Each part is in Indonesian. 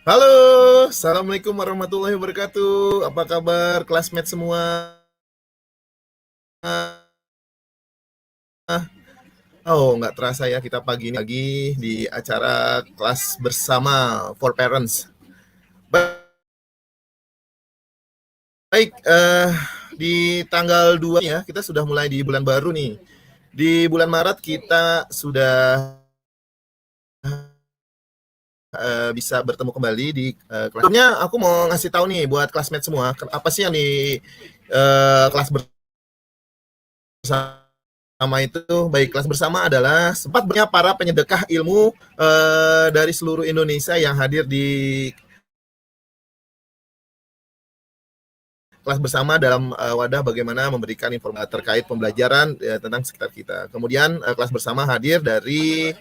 Halo, Assalamualaikum warahmatullahi wabarakatuh. Apa kabar classmate semua? Oh, nggak terasa ya kita pagi ini lagi di acara kelas bersama for parents. Baik, di tanggal 2 ya, kita sudah mulai di bulan baru nih. Di bulan Maret kita sudah bisa bertemu kembali di kelas. Sebelumnya aku mau ngasih tahu nih buat classmate semua, apa sih yang di kelas bersama itu. Baik, kelas bersama adalah sempat banyak para penyedekah ilmu dari seluruh Indonesia yang hadir di kelas bersama dalam wadah bagaimana memberikan informasi terkait pembelajaran tentang sekitar kita. Kemudian kelas bersama hadir dari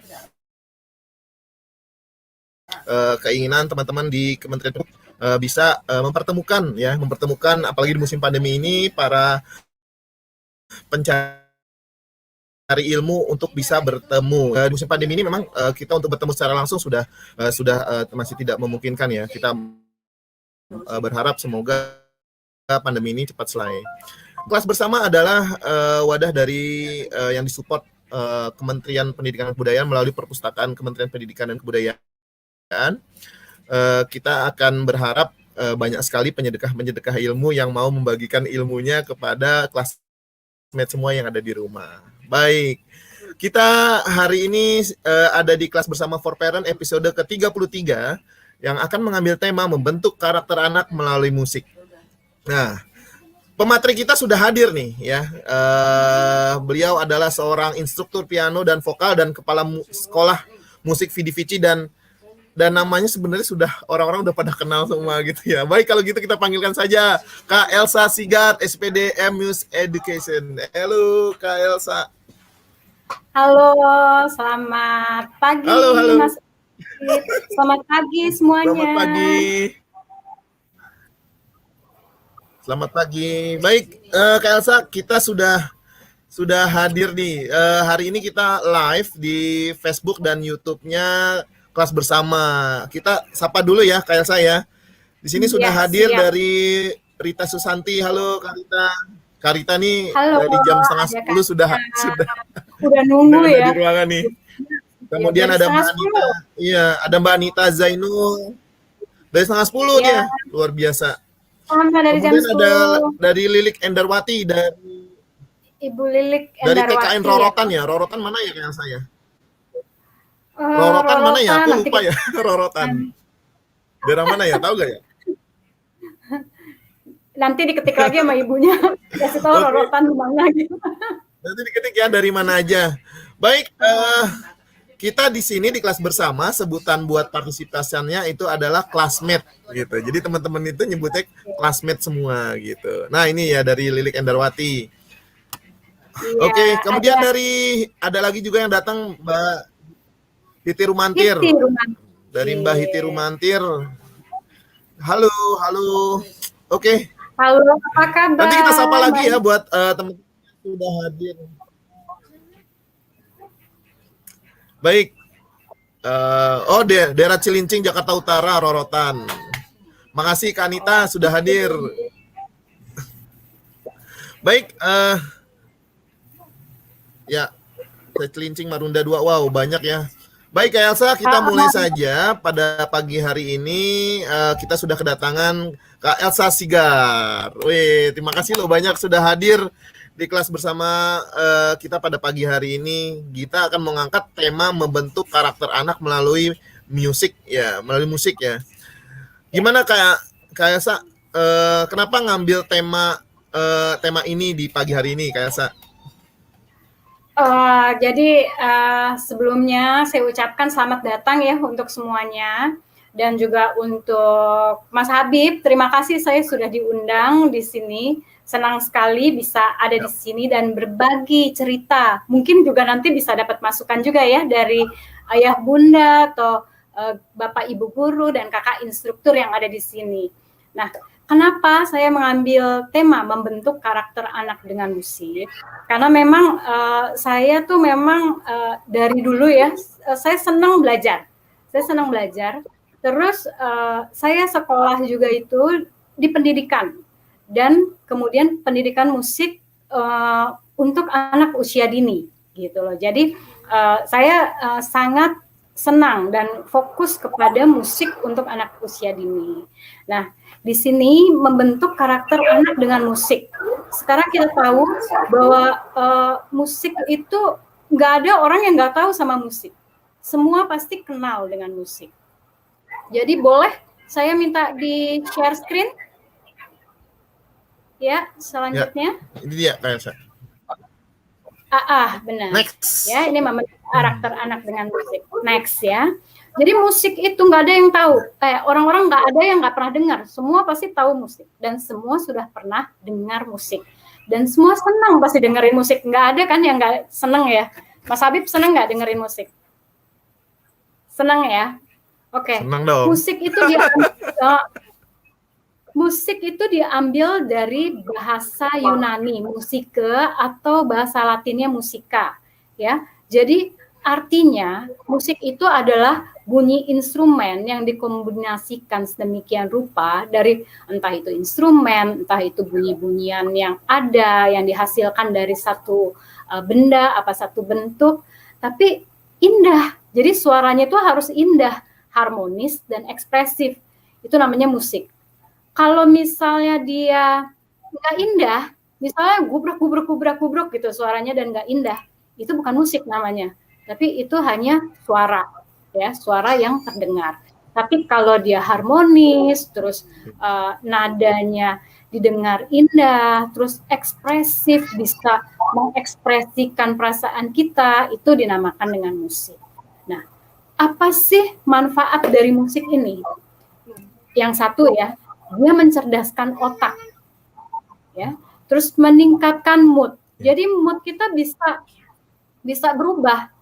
keinginan teman-teman di Kementerian bisa mempertemukan apalagi di musim pandemi ini para pencari ilmu untuk bisa bertemu. Di musim pandemi ini memang kita untuk bertemu secara langsung sudah masih tidak memungkinkan ya. Kita berharap semoga pandemi ini cepat selesai. Kelas bersama adalah wadah dari yang disupport Kementerian Pendidikan dan Kebudayaan melalui Perpustakaan Kementerian Pendidikan dan Kebudayaan. Kita akan berharap banyak sekali penyedekah ilmu yang mau membagikan ilmunya kepada classmate semua yang ada di rumah. Baik, kita hari ini ada di kelas bersama for parent episode ke-33 yang akan mengambil tema membentuk karakter anak melalui musik. Nah, pemateri kita sudah hadir nih ya. Beliau adalah seorang instruktur piano dan vokal dan kepala sekolah musik Vidi Vici dan namanya sebenarnya sudah orang-orang udah pada kenal semua gitu ya. Baik, kalau gitu kita panggilkan saja Kak Elsa Sigat, SPD Music Education. Halo Kak Elsa. Halo, selamat pagi Halo. Mas Adit. Selamat pagi semuanya. Selamat pagi. Selamat pagi. Baik, Kak Elsa, kita sudah hadir nih. Hari ini kita live di Facebook dan YouTube-nya kelas bersama. Kita sapa dulu ya, Kak Elsa ya. Di sini sudah hadir siap. dari Rita Susanti. Halo Kak Rita. Kak Rita nih Halo, dari jam 9:30 sudah udah nunggu ada ya di ruangan nih. Kemudian dari ada Mbak Anita. Iya, ada Mbak Anita Zainul. Dari 9:30 dia. Luar biasa. Sama dari Kemudian jam 10. ada dari Lilik Endarwati dari Ibu Lilik dari Endarwati. TKN Rorotan ya. Rorotan mana ya kayak saya? Rorotan mana ya? Aku lupa ya. Rorotan. Daerah mana ya? Tahu gak ya? Nanti diketik lagi sama ibunya. Kasih tahu Rorotan di mana gitu. Nanti diketik ya dari mana aja. Baik, kita di sini di kelas bersama sebutan buat partisipasinya itu adalah classmate gitu. Jadi teman-teman itu nyebutnya classmate semua gitu. Nah, ini ya dari Lilik Endarwati. Oke, kemudian ada lagi juga yang datang Mbak Hiti Rumantir. Dari Mbak Hiti Rumantir. Halo. Oke. Halo, apa kabar? Nanti kita sapa lagi ya buat teman-teman yang sudah hadir. Baik. Daerah Cilincing, Jakarta Utara, Rorotan. Makasih Kak Anita sudah hadir. Baik. Ya, Cilincing, Marunda 2. Wow, banyak ya. Baik Kak Elsa, kita mulai saja. Pada pagi hari ini kita sudah kedatangan Kak Elsa Sigar. Wih, terima kasih loh banyak sudah hadir di kelas bersama kita pada pagi hari ini. Kita akan mengangkat tema membentuk karakter anak melalui musik ya. Gimana Kak Elsa? Kenapa ngambil tema ini di pagi hari ini Kak Elsa? Jadi sebelumnya saya ucapkan selamat datang ya untuk semuanya dan juga untuk Mas Habib. Terima kasih saya sudah diundang di sini. Senang sekali bisa ada di sini dan berbagi cerita. Mungkin juga nanti bisa dapat masukan juga ya dari ayah bunda atau bapak ibu guru dan kakak instruktur yang ada di sini. Nah, kenapa saya mengambil tema membentuk karakter anak dengan musik? Karena memang saya tuh memang dari dulu ya, saya senang belajar. Terus saya sekolah juga itu di pendidikan dan kemudian pendidikan musik untuk anak usia dini gitu loh. Jadi saya sangat senang dan fokus kepada musik untuk anak usia dini. Nah, di sini membentuk karakter anak dengan musik. Sekarang kita tahu bahwa musik itu nggak ada orang yang nggak tahu sama musik. Semua pasti kenal dengan musik. Jadi boleh saya minta di share screen? Ya, selanjutnya. Ya, ini dia Kak Elsa. Benar. Next. Ya, ini membentuk karakter anak dengan musik. Next ya. Jadi musik itu nggak ada yang tahu. Orang-orang nggak ada yang nggak pernah dengar. Semua pasti tahu musik dan semua sudah pernah dengar musik. Dan semua senang pasti dengerin musik. Nggak ada kan yang nggak seneng ya. Mas Habib seneng nggak dengerin musik? Seneng ya. Oke. Senang dong. Musik itu diambil dari bahasa Yunani, musike, atau bahasa Latinnya musika, ya. Jadi artinya musik itu adalah bunyi instrumen yang dikombinasikan sedemikian rupa dari entah itu instrumen, entah itu bunyi-bunyian yang ada yang dihasilkan dari satu benda, apa satu bentuk, tapi indah. Jadi suaranya itu harus indah, harmonis dan ekspresif. Itu namanya musik. Kalau misalnya dia nggak indah, misalnya gubruk gitu suaranya dan nggak indah, itu bukan musik namanya. Tapi itu hanya suara, ya, suara yang terdengar. Tapi kalau dia harmonis, terus nadanya didengar indah, terus ekspresif, bisa mengekspresikan perasaan kita, itu dinamakan dengan musik. Nah, apa sih manfaat dari musik ini? Yang satu ya, dia mencerdaskan otak, ya, terus meningkatkan mood. Jadi mood kita bisa berubah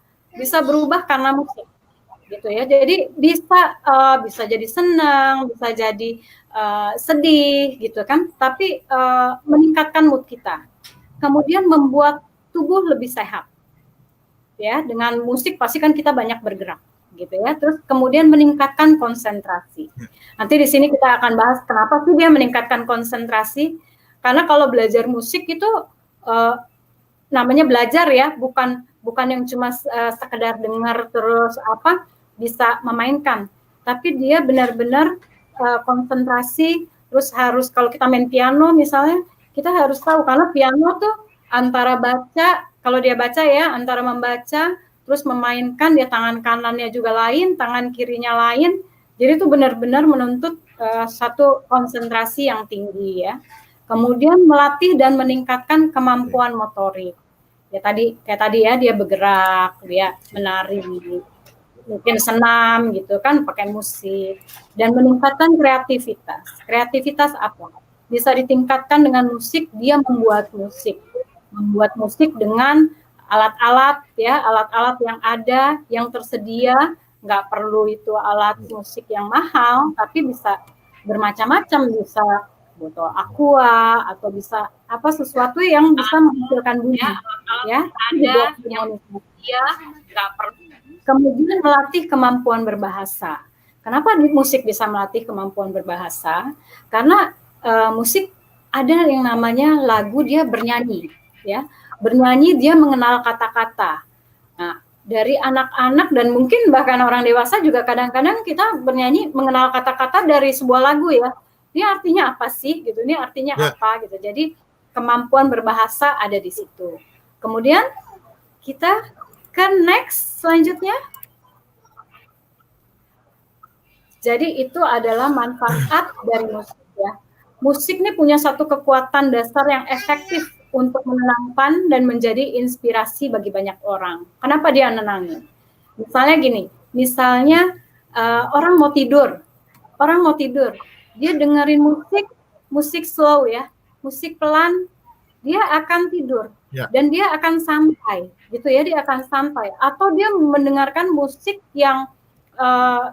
karena musik, gitu ya. Jadi bisa jadi senang, bisa jadi sedih, gitu kan. Tapi meningkatkan mood kita. Kemudian membuat tubuh lebih sehat, ya. Dengan musik pasti kan kita banyak bergerak, gitu ya. Terus kemudian meningkatkan konsentrasi. Nanti di sini kita akan bahas kenapa sih dia meningkatkan konsentrasi. Karena kalau belajar musik itu namanya belajar ya, bukan yang cuma sekedar dengar terus bisa memainkan. Tapi dia benar-benar konsentrasi. Terus harus kalau kita main piano misalnya, kita harus tahu karena piano tuh antara baca, kalau dia baca ya, antara membaca terus memainkan, dia tangan kanannya juga lain, tangan kirinya lain. Jadi itu benar-benar menuntut satu konsentrasi yang tinggi ya. Kemudian melatih dan meningkatkan kemampuan motorik. Ya kayak tadi ya, dia bergerak, dia menari, mungkin senam gitu kan pakai musik, dan meningkatkan kreativitas. Kreativitas apa? Bisa ditingkatkan dengan musik, dia membuat musik dengan alat-alat ya, alat-alat yang ada, yang tersedia. Nggak perlu itu alat musik yang mahal, tapi bisa bermacam-macam, bisa botol aqua atau bisa sesuatu yang bisa menghasilkan bunyi, ya. Ada yang dia nggak perlu. Kemudian melatih kemampuan berbahasa. Kenapa musik bisa melatih kemampuan berbahasa? Karena musik ada yang namanya lagu dia bernyanyi, ya. Bernyanyi dia mengenal kata-kata. Nah, dari anak-anak dan mungkin bahkan orang dewasa juga kadang-kadang kita bernyanyi mengenal kata-kata dari sebuah lagu ya. Ini artinya apa sih gitu, ini artinya apa gitu. Jadi kemampuan berbahasa ada di situ. Kemudian kita ke next selanjutnya. Jadi itu adalah manfaat dari musik ya. Musik ini punya satu kekuatan dasar yang efektif untuk menenangkan dan menjadi inspirasi bagi banyak orang. Kenapa dia nenangin? Misalnya gini, orang mau tidur, dia dengerin musik slow ya, musik pelan, dia akan tidur dan dia akan santai, gitu ya, dia akan santai. Atau dia mendengarkan musik yang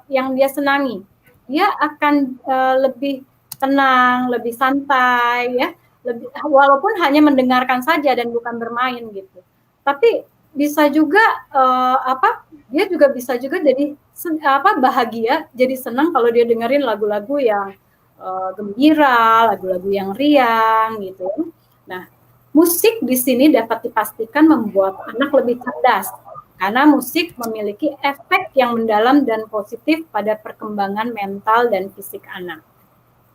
dia senangi, dia akan lebih tenang, lebih santai ya. Walaupun hanya mendengarkan saja dan bukan bermain gitu. Tapi bisa juga dia dia juga bisa juga jadi bahagia, jadi senang kalau dia dengerin lagu-lagu yang gembira, lagu-lagu yang riang gitu. Nah, musik di sini dapat dipastikan membuat anak lebih cerdas karena musik memiliki efek yang mendalam dan positif pada perkembangan mental dan fisik anak.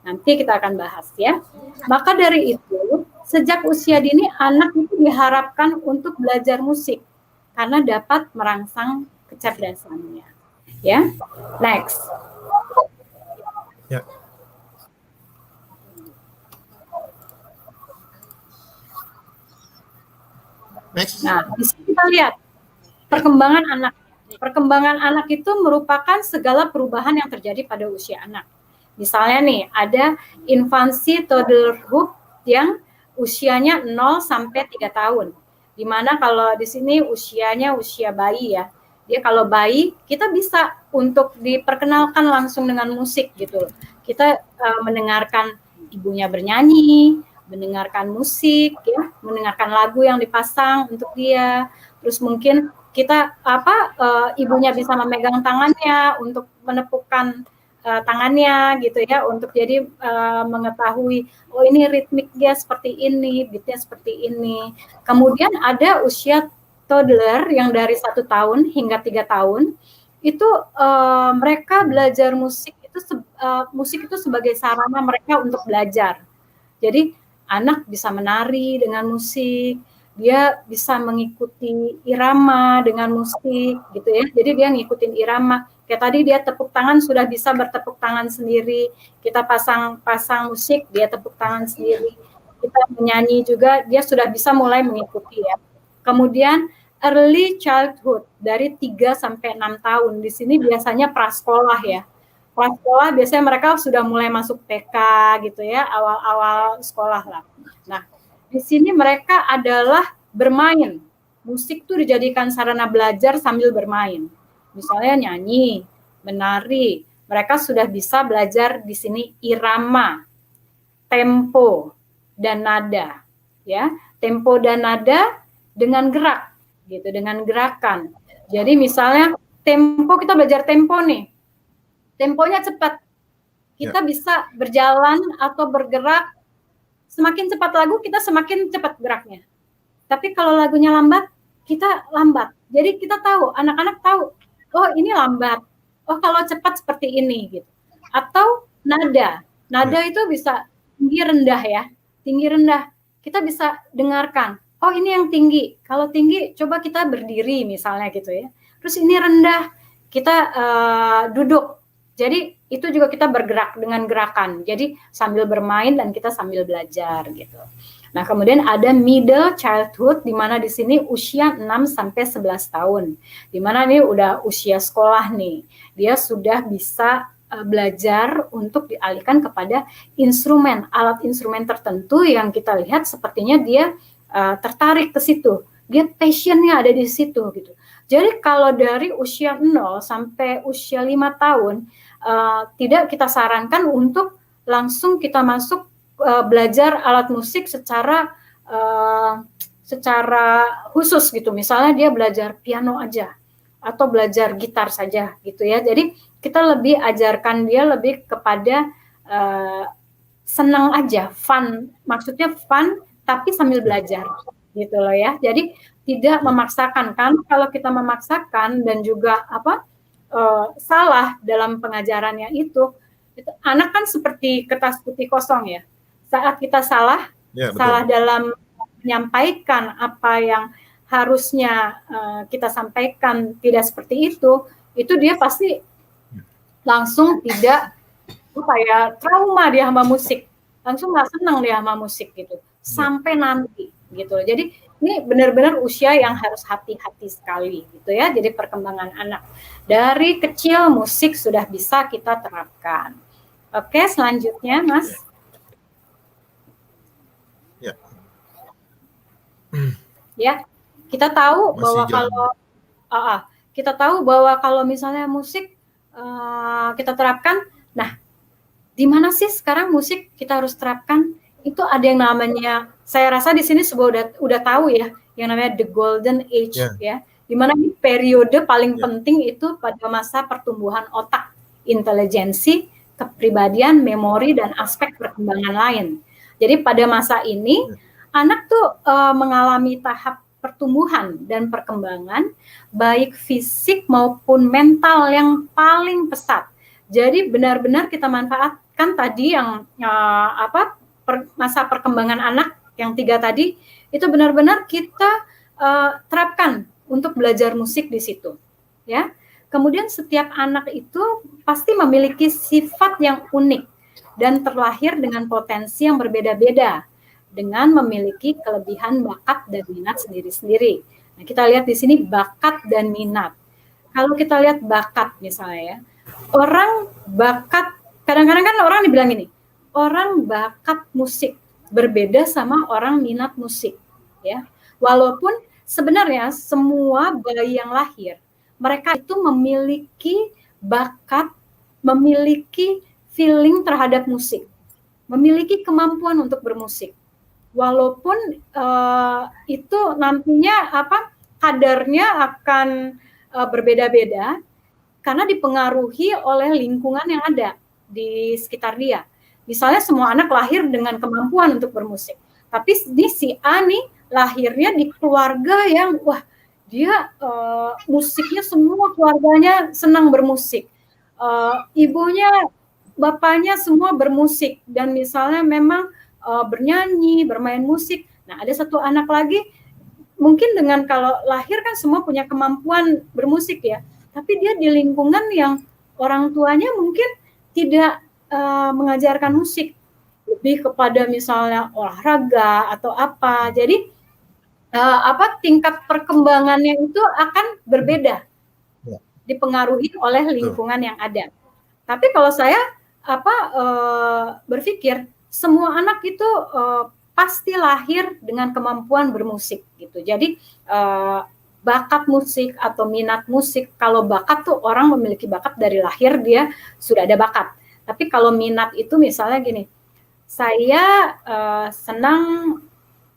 Nanti kita akan bahas ya. Maka dari itu, sejak usia dini anak itu diharapkan untuk belajar musik karena dapat merangsang kecerdasannya. Ya, next. Ya. Next. Nah, di sini kita lihat perkembangan anak. Perkembangan anak itu merupakan segala perubahan yang terjadi pada usia anak. Misalnya nih, ada infansi toddlerhood yang usianya 0 sampai 3 tahun. Dimana kalau di sini usianya usia bayi ya. Dia kalau bayi, kita bisa untuk diperkenalkan langsung dengan musik gitu. Kita mendengarkan ibunya bernyanyi, mendengarkan musik ya, mendengarkan lagu yang dipasang untuk dia. Terus mungkin kita ibunya bisa memegang tangannya untuk menepukkan tangannya gitu ya, untuk jadi mengetahui oh ini ritmik dia seperti ini, beatnya seperti ini. Kemudian ada usia toddler yang dari 1 tahun hingga 3 tahun itu mereka belajar musik itu musik itu sebagai sarana mereka untuk belajar. Jadi anak bisa menari dengan musik, dia bisa mengikuti irama dengan musik gitu ya. Jadi dia ngikutin irama. Kayak tadi dia tepuk tangan sudah bisa bertepuk tangan sendiri. Kita pasang musik, dia tepuk tangan sendiri. Kita menyanyi juga, dia sudah bisa mulai mengikuti ya. Kemudian early childhood dari 3 sampai 6 tahun. Di sini biasanya prasekolah ya. Prasekolah biasanya mereka sudah mulai masuk TK gitu ya, awal-awal sekolah lah. Nah, di sini mereka adalah bermain. Musik tuh dijadikan sarana belajar sambil bermain. Misalnya nyanyi, menari. Mereka sudah bisa belajar di sini irama, tempo, dan nada. Ya, tempo dan nada dengan gerak, gitu, dengan gerakan. Jadi misalnya tempo, kita belajar tempo nih. Temponya cepat. Kita bisa berjalan atau bergerak. Semakin cepat lagu, kita semakin cepat geraknya. Tapi kalau lagunya lambat, kita lambat. Jadi kita tahu, anak-anak tahu, oh ini lambat. Oh kalau cepat seperti ini gitu. Atau nada. Nada itu bisa tinggi rendah ya. Tinggi rendah. Kita bisa dengarkan. Oh ini yang tinggi. Kalau tinggi coba kita berdiri misalnya gitu ya. Terus ini rendah. Kita duduk. Jadi itu juga kita bergerak dengan gerakan. Jadi sambil bermain dan kita sambil belajar gitu. Nah, kemudian ada middle childhood di mana di sini usia 6 sampai 11 tahun. Di mana ini udah usia sekolah nih. Dia sudah bisa belajar untuk dialihkan kepada instrumen, alat instrumen tertentu yang kita lihat sepertinya dia tertarik ke situ. Dia passionnya ada di situ gitu. Jadi kalau dari usia 0 sampai usia 5 tahun tidak kita sarankan untuk langsung kita masuk belajar alat musik secara khusus gitu. Misalnya dia belajar piano aja atau belajar gitar saja gitu ya. Jadi kita lebih ajarkan dia lebih kepada senang aja, fun. Maksudnya fun tapi sambil belajar gitu loh ya. Jadi tidak memaksakan, kan kalau kita memaksakan dan juga salah dalam pengajarannya itu anak kan seperti kertas putih kosong ya. Saat kita salah dalam menyampaikan apa yang harusnya kita sampaikan tidak seperti itu dia pasti langsung tidak trauma dia sama musik, langsung nggak senang dia sama musik gitu sampai nanti gitu. Jadi ini benar-benar usia yang harus hati-hati sekali gitu ya. Jadi perkembangan anak dari kecil musik sudah bisa kita terapkan. Oke, selanjutnya Mas. Ya, kita tahu bahwa kalau misalnya musik kita terapkan, nah di mana sih sekarang musik kita harus terapkan? Itu ada yang namanya, saya rasa di sini udah tahu ya, yang namanya the golden age ya. Di di mana periode paling penting itu pada masa pertumbuhan otak, intelijensi, kepribadian, memori, dan aspek perkembangan lain. Jadi pada masa ini anak tuh mengalami tahap pertumbuhan dan perkembangan baik fisik maupun mental yang paling pesat. Jadi benar-benar kita manfaatkan tadi yang masa perkembangan anak yang 3 tadi itu benar-benar kita terapkan untuk belajar musik di situ, ya. Kemudian setiap anak itu pasti memiliki sifat yang unik dan terlahir dengan potensi yang berbeda-beda, dengan memiliki kelebihan bakat dan minat sendiri-sendiri. Nah, kita lihat di sini bakat dan minat. Kalau kita lihat bakat misalnya ya, orang bakat, kadang-kadang kan orang dibilang gini, orang bakat musik berbeda sama orang minat musik, ya. Walaupun sebenarnya semua bayi yang lahir, mereka itu memiliki bakat, memiliki feeling terhadap musik, memiliki kemampuan untuk bermusik. Walaupun itu nantinya kadarnya akan berbeda-beda karena dipengaruhi oleh lingkungan yang ada di sekitar dia. Misalnya semua anak lahir dengan kemampuan untuk bermusik, tapi di si A nih lahirnya di keluarga yang dia musiknya semua keluarganya senang bermusik, ibunya bapaknya semua bermusik dan misalnya memang bernyanyi, bermain musik. Nah, ada satu anak lagi, mungkin dengan kalau lahir kan semua punya kemampuan bermusik ya, tapi dia di lingkungan yang orang tuanya mungkin tidak mengajarkan musik, lebih kepada misalnya olahraga atau apa. Jadi tingkat perkembangannya itu akan berbeda, dipengaruhi oleh lingkungan yang ada. Tapi kalau saya berpikir semua anak itu pasti lahir dengan kemampuan bermusik gitu. Jadi bakat musik atau minat musik, kalau bakat tuh orang memiliki bakat dari lahir dia sudah ada bakat. Tapi kalau minat itu misalnya gini, saya senang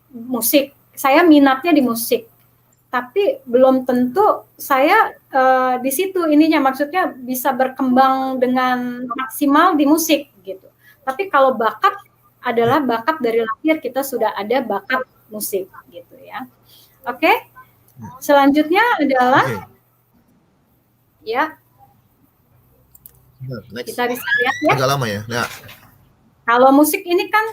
musik, saya minatnya di musik, tapi belum tentu saya di situ ininya, maksudnya bisa berkembang dengan maksimal di musik gitu. Tapi kalau bakat adalah bakat dari lahir, kita sudah ada bakat musik gitu ya. Oke. Selanjutnya adalah ya. Next. Kita bisa lihat ya. Agak lama ya. Nah. Kalau musik ini kan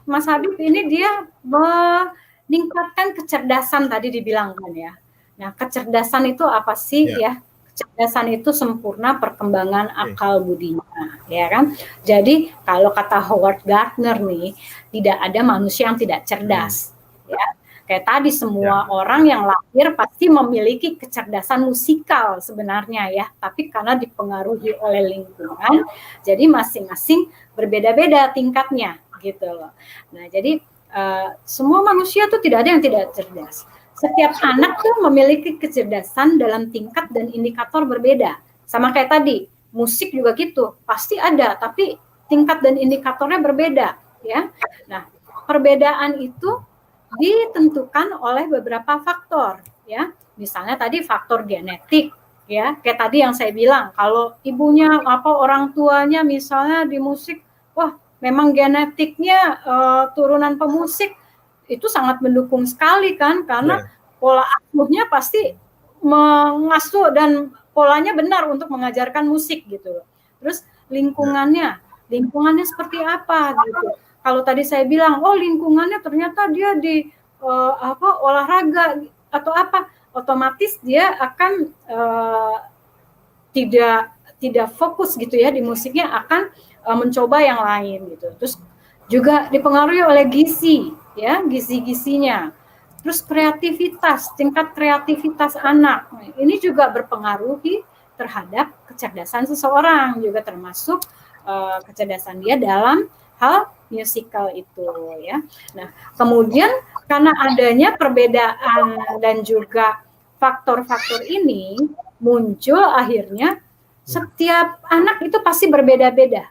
Mas Habib ini dia meningkatkan kecerdasan tadi dibilangkan ya. Nah, kecerdasan itu apa sih ya? Kecerdasan itu sempurna perkembangan akal budinya, ya kan? Jadi kalau kata Howard Gardner nih, tidak ada manusia yang tidak cerdas, ya. Kayak tadi semua orang yang lahir pasti memiliki kecerdasan musikal sebenarnya ya, tapi karena dipengaruhi oleh lingkungan, jadi masing-masing berbeda-beda tingkatnya gitu loh. Nah, jadi semua manusia tuh tidak ada yang tidak cerdas. Setiap anak tuh memiliki kecerdasan dalam tingkat dan indikator berbeda. Sama kayak tadi, musik juga gitu, pasti ada, tapi tingkat dan indikatornya berbeda, ya. Nah, perbedaan itu ditentukan oleh beberapa faktor, ya. Misalnya tadi faktor genetik, ya. Kayak tadi yang saya bilang, kalau ibunya orang tuanya misalnya di musik, wah, memang genetiknya turunan pemusik, itu sangat mendukung sekali kan, karena pola asuhnya pasti mengasuh dan polanya benar untuk mengajarkan musik gitu. Terus lingkungannya seperti apa gitu. Kalau tadi saya bilang, lingkungannya ternyata dia di olahraga atau apa, otomatis dia akan tidak fokus gitu ya di musiknya, akan mencoba yang lain gitu. Terus juga dipengaruhi oleh gizi, ya, gizi-gizinya. Terus kreativitas, tingkat kreativitas anak. Ini juga berpengaruhi terhadap kecerdasan seseorang, juga termasuk kecerdasan dia dalam hal musikal itu, ya. Nah, kemudian karena adanya perbedaan dan juga faktor-faktor ini muncul akhirnya setiap anak itu pasti berbeda-beda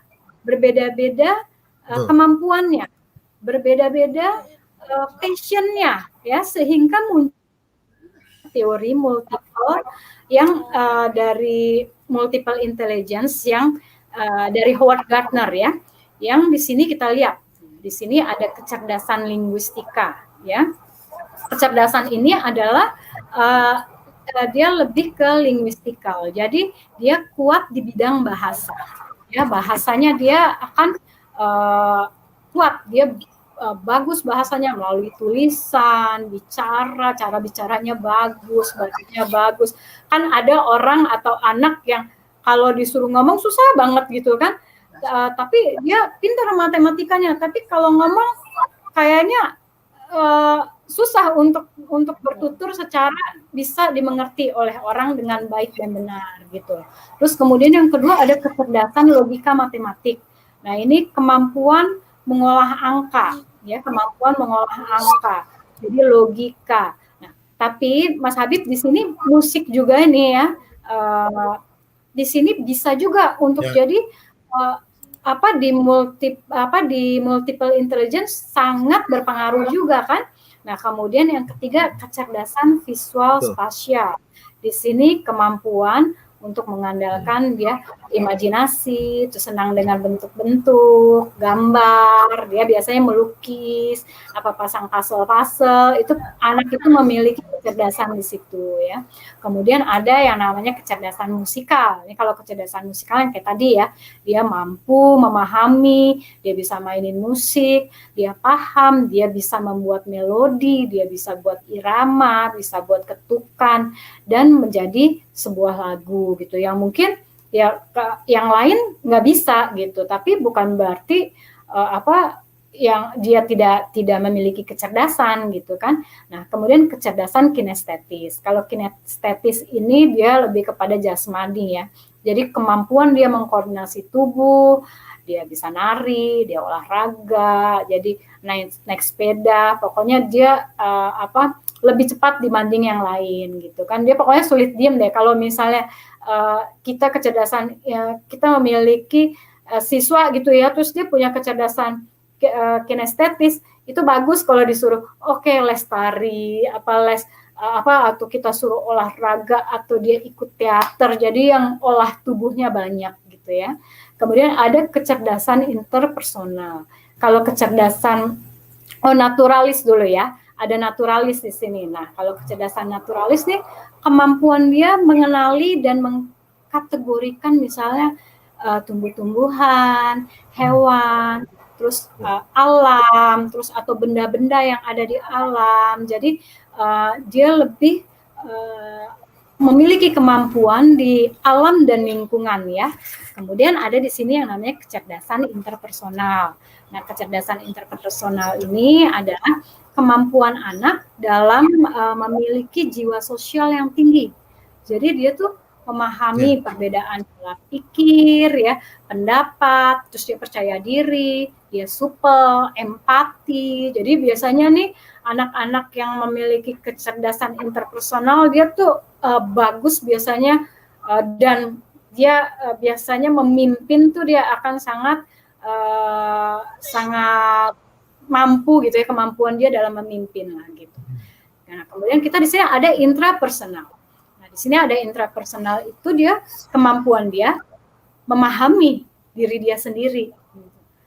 kemampuannya, berbeda-beda passionnya, ya, sehingga muncul teori multiple yang dari multiple intelligence yang dari Howard Gardner ya. Yang di sini kita lihat, di sini ada kecerdasan linguistika ya. Kecerdasan ini adalah dia lebih ke linguistikal. Jadi dia kuat di bidang bahasa. Ya, bahasanya dia akan kuat, dia bagus bahasanya melalui tulisan, bicara, cara bicaranya bagus, bacanya bagus. Kan ada orang atau anak yang kalau disuruh ngomong susah banget gitu kan, tapi dia pintar matematikanya, tapi kalau ngomong kayaknya susah untuk bertutur secara bisa dimengerti oleh orang dengan baik dan benar gitu. Terus kemudian yang kedua ada kecerdasan logika matematik. Nah, ini kemampuan mengolah angka, ya, kemampuan mengolah angka. Jadi logika. Nah, tapi Mas Habib di sini musik juga nih ya. Di sini bisa juga untuk jadi di multiple intelligence sangat berpengaruh juga kan. Nah, kemudian yang ketiga kecerdasan visual spasial. Di sini kemampuan untuk mengandalkan dia imajinasi, itu senang dengan bentuk-bentuk, gambar, dia biasanya melukis, apa pasang puzzle-puzzle, itu anak itu memiliki kecerdasan di situ ya. Kemudian ada yang namanya kecerdasan musikal. Ini kalau kecerdasan musikal yang kayak tadi ya, dia mampu memahami, dia bisa mainin musik, dia paham, dia bisa membuat melodi, dia bisa buat irama, bisa buat ketukan dan menjadi sebuah lagu gitu yang mungkin ya yang lain nggak bisa gitu, tapi bukan berarti yang dia tidak memiliki kecerdasan gitu kan. Nah, kemudian kecerdasan kinestetis. Kalau kinestetis ini dia lebih kepada jasmani ya. Jadi kemampuan dia mengkoordinasi tubuh, dia bisa nari, dia olahraga, jadi naik sepeda, pokoknya dia lebih cepat dibanding yang lain gitu kan. Dia pokoknya sulit diem deh kalau misalnya kita kecerdasan kita memiliki siswa gitu ya, terus dia punya kecerdasan kinestetis, itu bagus kalau disuruh les tari, atau kita suruh olahraga atau dia ikut teater, jadi yang olah tubuhnya banyak gitu ya. Kemudian ada kecerdasan interpersonal. Kalau kecerdasan naturalis dulu ya, ada naturalis di sini. Nah, kalau kecerdasan naturalis nih, kemampuan dia mengenali dan mengkategorikan misalnya tumbuh-tumbuhan, hewan, terus alam, terus atau benda-benda yang ada di alam. Jadi dia lebih memiliki kemampuan di alam dan lingkungan ya. Kemudian ada di sini yang namanya kecerdasan interpersonal. Nah, kecerdasan interpersonal ini adalah kemampuan anak dalam memiliki jiwa sosial yang tinggi. Jadi dia tuh memahami perbedaan pola pikir, ya, pendapat, terus dia percaya diri, dia supel, empati. Jadi biasanya nih anak-anak yang memiliki kecerdasan interpersonal dia tuh bagus biasanya dan dia biasanya memimpin tuh dia akan sangat mampu gitu ya, kemampuan dia dalam memimpin lah gitu. Nah, kemudian kita di sini ada intrapersonal. Nah, di sini ada intrapersonal itu dia kemampuan dia memahami diri dia sendiri.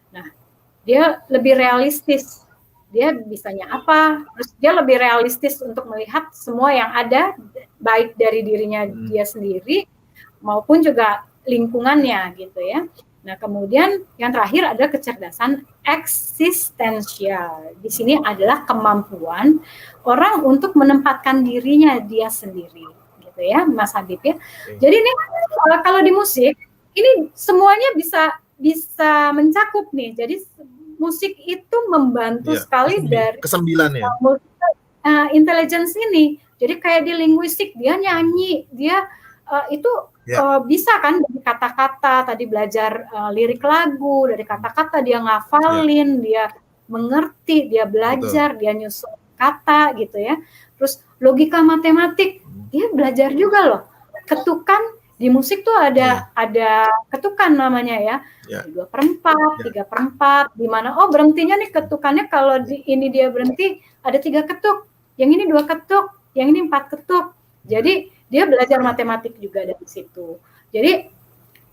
Nah, dia lebih realistis. Dia bisanya apa? Terus dia lebih realistis untuk melihat semua yang ada, baik dari dirinya dia sendiri maupun juga lingkungannya gitu ya. Nah, kemudian yang terakhir ada kecerdasan eksistensial. Di sini adalah kemampuan orang untuk menempatkan dirinya dia sendiri, gitu ya, Mas Habib ya. Jadi ini kalau di musik ini semuanya bisa mencakup nih. Jadi musik itu membantu sekali dari kesembilan ya. Intelligence ini. Jadi kayak di linguistik dia nyanyi, dia itu bisa kan dari kata-kata, tadi belajar lirik lagu, dari kata-kata dia ngafalin, dia mengerti, dia belajar, dia nyusun kata gitu ya. Terus logika matematik, dia belajar juga loh. Ketukan di musik tuh ada ketukan namanya ya. 2/4, 3/4, di mana berhentinya nih ketukannya kalau ini dia berhenti ada 3 ketuk, yang ini 2 ketuk, yang ini 4 ketuk. Jadi dia belajar matematik juga dari situ. Jadi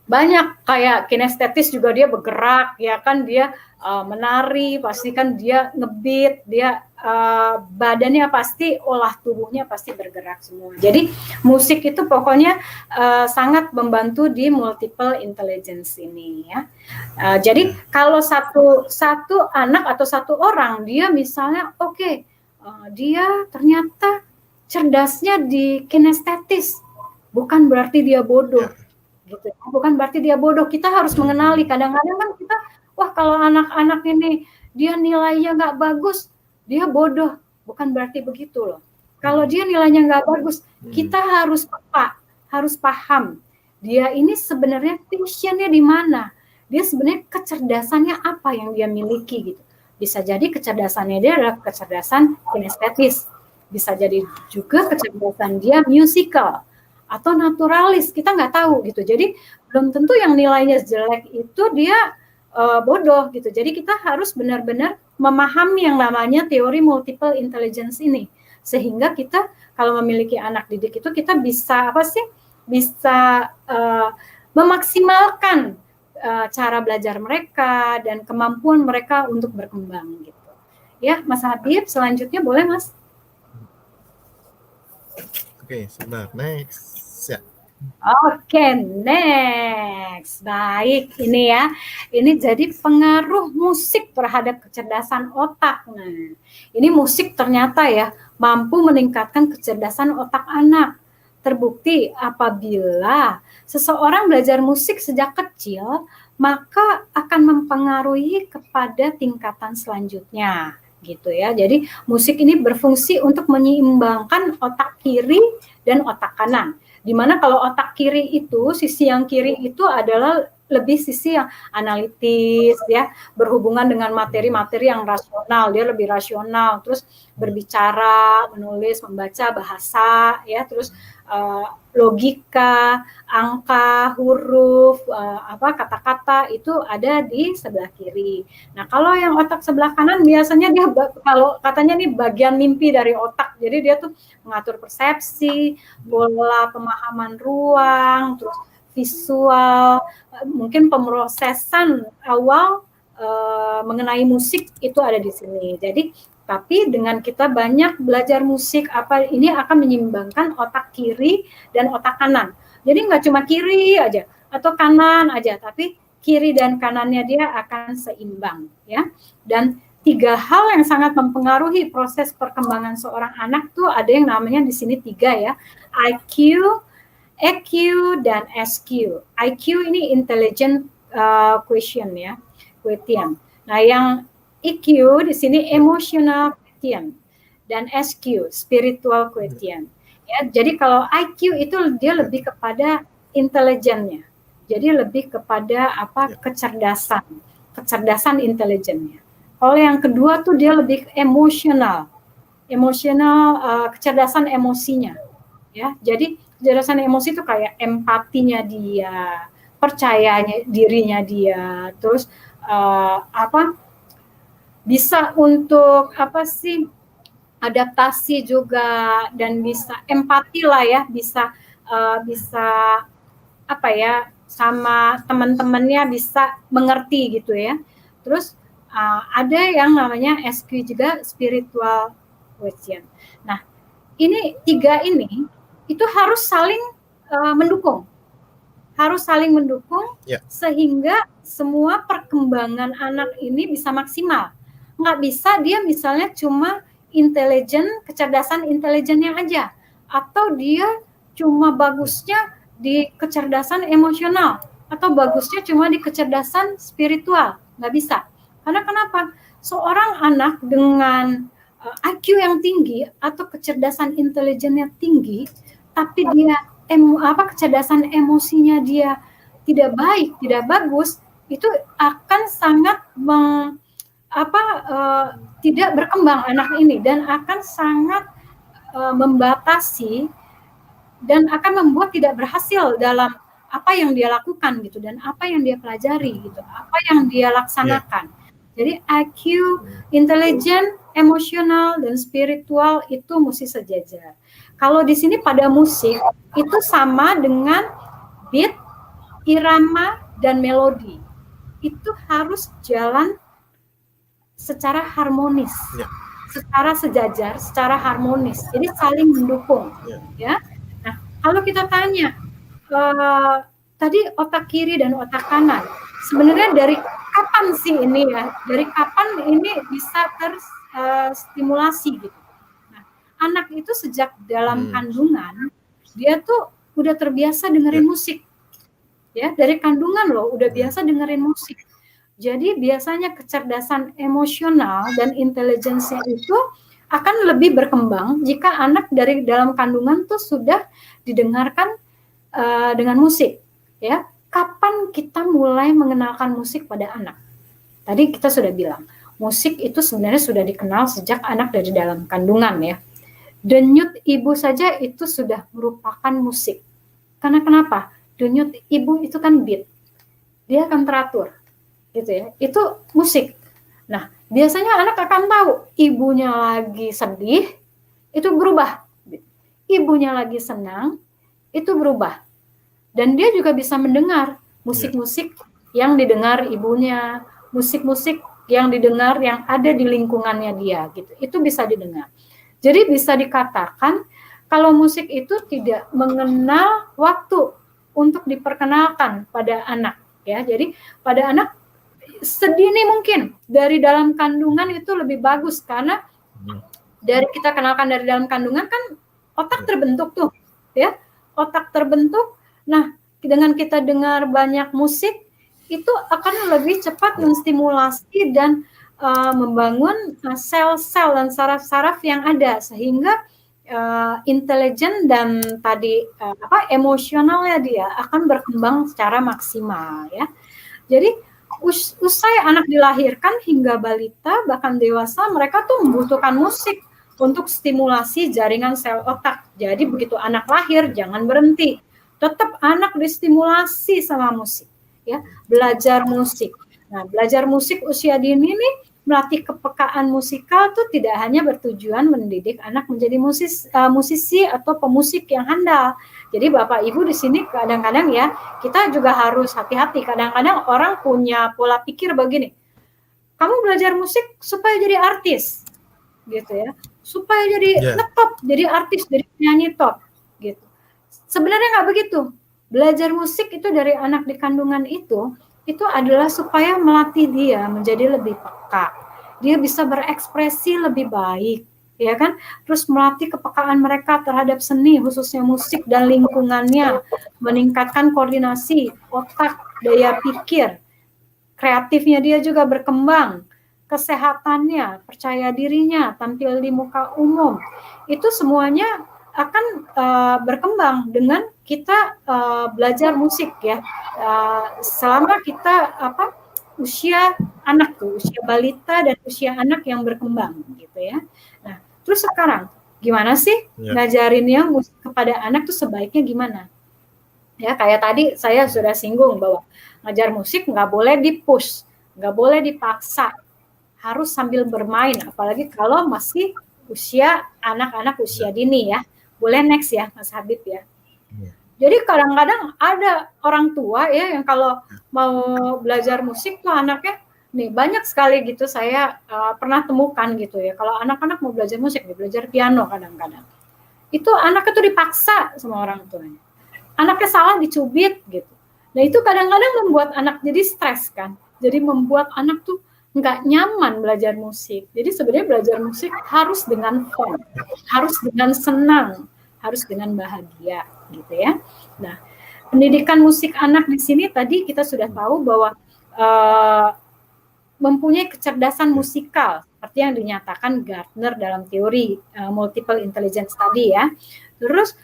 banyak kayak kinestetis juga dia bergerak, ya kan, dia menari, pasti kan dia ngebeat, dia badannya pasti, olah tubuhnya pasti bergerak semua. Jadi musik itu pokoknya sangat membantu di multiple intelligence ini ya. Jadi kalau satu anak atau satu orang dia misalnya dia ternyata cerdasnya di kinestetis, bukan berarti dia bodoh, gitu. Bukan berarti dia bodoh. Kita harus mengenali. Kadang-kadang kan kita, wah kalau anak-anak ini dia nilainya nggak bagus, dia bodoh. Bukan berarti begitu loh. Kalau dia nilainya nggak bagus, kita harus paham. Dia ini sebenarnya passionnya di mana? Dia sebenarnya kecerdasannya apa yang dia miliki gitu. Bisa jadi kecerdasannya dia adalah kecerdasan kinestetis. Bisa jadi juga kecerdasan dia musical atau naturalis, kita nggak tahu gitu. Jadi belum tentu yang nilainya jelek itu dia bodoh gitu. Jadi kita harus benar-benar memahami yang namanya teori multiple intelligence ini, sehingga kita kalau memiliki anak didik itu kita bisa bisa memaksimalkan cara belajar mereka dan kemampuan mereka untuk berkembang gitu. Ya, Mas Habib, selanjutnya boleh Mas? Oke, sebentar. Next. Ya. Oke, next. Baik, ini ya. Ini jadi pengaruh musik terhadap kecerdasan otak. Nah, ini musik ternyata ya mampu meningkatkan kecerdasan otak anak. Terbukti apabila seseorang belajar musik sejak kecil, maka akan mempengaruhi kepada tingkatan selanjutnya. Gitu ya. Jadi musik ini berfungsi untuk menyeimbangkan otak kiri dan otak kanan. Dimana kalau otak kiri itu, sisi yang kiri itu adalah lebih sisi yang analitis ya, berhubungan dengan materi-materi yang rasional, dia lebih rasional, terus berbicara, menulis, membaca, bahasa ya, terus logika, angka, huruf, kata-kata itu ada di sebelah kiri. Nah, kalau yang otak sebelah kanan biasanya dia kalau katanya nih bagian mimpi dari otak. Jadi dia tuh mengatur persepsi, pola pemahaman ruang, terus visual, mungkin pemrosesan awal mengenai musik itu ada di sini. Jadi tapi dengan kita banyak belajar musik ini akan menyeimbangkan otak kiri dan otak kanan. Jadi nggak cuma kiri aja atau kanan aja, tapi kiri dan kanannya dia akan seimbang ya. Dan 3 hal yang sangat mempengaruhi proses perkembangan seorang anak tuh ada yang namanya di sini 3 ya, IQ, EQ dan SQ. IQ ini intelligent quotient ya, quotient. Nah, yang EQ di sini emotional quotient dan SQ spiritual quotient. Ya, jadi kalau IQ itu dia lebih kepada intelijennya. Jadi lebih kepada kecerdasan intelijennya. Kalau yang kedua tuh dia lebih emosional, kecerdasan emosinya. Ya, jadi kecerdasan emosi itu kayak empatinya dia, percayanya dirinya dia, terus bisa untuk adaptasi juga dan bisa empati lah ya, bisa sama teman-temannya bisa mengerti gitu ya. Terus ada yang namanya SQ juga spiritual quotient. Nah, ini 3 ini itu harus saling mendukung. Harus saling mendukung sehingga semua perkembangan anak ini bisa maksimal. Nggak bisa dia misalnya cuma kecerdasan intelijennya aja, atau dia cuma bagusnya di kecerdasan emosional, atau bagusnya cuma di kecerdasan spiritual. Nggak bisa. Karena kenapa? Seorang anak dengan IQ yang tinggi atau kecerdasan intelijennya tinggi, tapi dia kecerdasan emosinya dia tidak baik, tidak bagus, itu akan sangat tidak berkembang anak ini dan akan sangat membatasi dan akan membuat tidak berhasil dalam apa yang dia lakukan gitu dan apa yang dia pelajari gitu, apa yang dia laksanakan. Jadi IQ, intelijen, emosional dan spiritual itu mesti sejajar. Kalau di sini pada musik itu sama dengan beat, irama, dan melodi. Itu harus jalan secara harmonis, secara sejajar, secara harmonis. Jadi saling mendukung, ya. Nah, kalau kita tanya tadi otak kiri dan otak kanan, sebenarnya dari kapan sih ini ya? Dari kapan ini bisa terstimulasi gitu? Nah, anak itu sejak dalam kandungan dia tuh udah terbiasa dengerin musik, ya, dari kandungan loh udah biasa dengerin musik. Jadi biasanya kecerdasan emosional dan intelijensinya itu akan lebih berkembang jika anak dari dalam kandungan tuh sudah didengarkan dengan musik, ya. Kapan kita mulai mengenalkan musik pada anak? Tadi kita sudah bilang, musik itu sebenarnya sudah dikenal sejak anak dari dalam kandungan, ya. Denyut ibu saja itu sudah merupakan musik. Karena kenapa? Denyut ibu itu kan beat, dia akan teratur, gitu ya. Itu musik. Nah, biasanya anak akan tahu ibunya lagi sedih, itu berubah. Ibunya lagi senang, itu berubah. Dan dia juga bisa mendengar musik-musik yang didengar ibunya, musik-musik yang didengar yang ada di lingkungannya dia, gitu. Itu bisa didengar. Jadi bisa dikatakan kalau musik itu tidak mengenal waktu untuk diperkenalkan pada anak, ya. Jadi pada anak sedini mungkin dari dalam kandungan itu lebih bagus karena dari kita kenalkan dari dalam kandungan kan otak terbentuk tuh, ya. Otak terbentuk. Nah, dengan kita dengar banyak musik, itu akan lebih cepat menstimulasi dan membangun sel-sel dan saraf-saraf yang ada, sehingga intelijen dan tadi emosionalnya dia akan berkembang secara maksimal, ya. Jadi usai anak dilahirkan hingga balita bahkan dewasa, mereka tuh membutuhkan musik untuk stimulasi jaringan sel otak. Jadi begitu anak lahir jangan berhenti, tetap anak distimulasi sama musik, ya, belajar musik. Nah, belajar musik usia dini nih melatih kepekaan musikal tuh tidak hanya bertujuan mendidik anak menjadi musisi atau pemusik yang handal. Jadi Bapak Ibu di sini kadang-kadang ya kita juga harus hati-hati. Kadang-kadang orang punya pola pikir begini, kamu belajar musik supaya jadi artis, gitu ya, supaya jadi ngetop, jadi artis, jadi penyanyi top, gitu. Sebenarnya nggak begitu. Belajar musik itu dari anak di kandungan itu adalah supaya melatih dia menjadi lebih peka. Dia bisa berekspresi lebih baik, ya kan? Terus melatih kepekaan mereka terhadap seni, khususnya musik dan lingkungannya, meningkatkan koordinasi otak, daya pikir, kreatifnya dia juga berkembang, kesehatannya, percaya dirinya, tampil di muka umum. Itu semuanya akan berkembang dengan kita belajar musik, ya. Selama kita usia anak tuh, usia balita dan usia anak yang berkembang, gitu ya. Nah, terus sekarang gimana sih ngajarinnya musik kepada anak tuh sebaiknya gimana? Ya, kayak tadi saya sudah singgung bahwa ngajar musik nggak boleh di-push, nggak boleh dipaksa, harus sambil bermain, apalagi kalau masih usia anak-anak usia dini, ya. Boleh next ya, Mas Habib, ya. Jadi kadang-kadang ada orang tua ya yang kalau mau belajar musik tuh anaknya, nih banyak sekali gitu saya pernah temukan gitu ya. Kalau anak-anak mau belajar musik, belajar piano kadang-kadang, itu anaknya tuh dipaksa sama orang tuanya. Anaknya salah dicubit gitu. Nah itu kadang-kadang membuat anak jadi stres kan. Jadi membuat anak tuh nggak nyaman belajar musik. Jadi sebenarnya belajar musik harus dengan fun, harus dengan senang, harus dengan bahagia, gitu ya. Nah, pendidikan musik anak di sini tadi kita sudah tahu bahwa mempunyai kecerdasan musikal seperti yang dinyatakan Gardner dalam teori multiple intelligence tadi, ya. Terus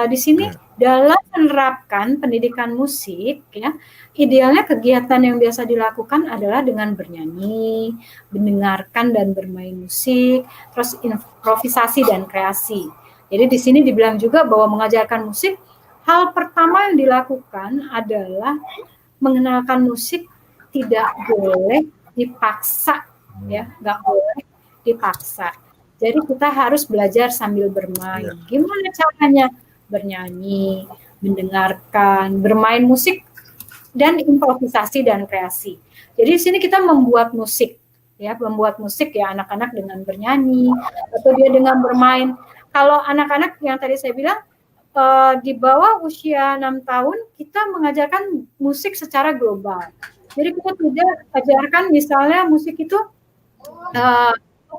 di sini dalam menerapkan pendidikan musik, ya, idealnya kegiatan yang biasa dilakukan adalah dengan bernyanyi, mendengarkan dan bermain musik, terus improvisasi dan kreasi. Jadi di sini dibilang juga bahwa mengajarkan musik, hal pertama yang dilakukan adalah mengenalkan musik tidak boleh dipaksa, ya, nggak boleh dipaksa. Jadi kita harus belajar sambil bermain. Gimana caranya? Bernyanyi, mendengarkan, bermain musik, dan improvisasi dan kreasi. Jadi di sini kita membuat musik, ya, membuat musik ya anak-anak dengan bernyanyi atau dia dengan bermain. Kalau anak-anak yang tadi saya bilang di bawah usia 6 tahun kita mengajarkan musik secara global. Jadi kita tidak ajarkan misalnya musik itu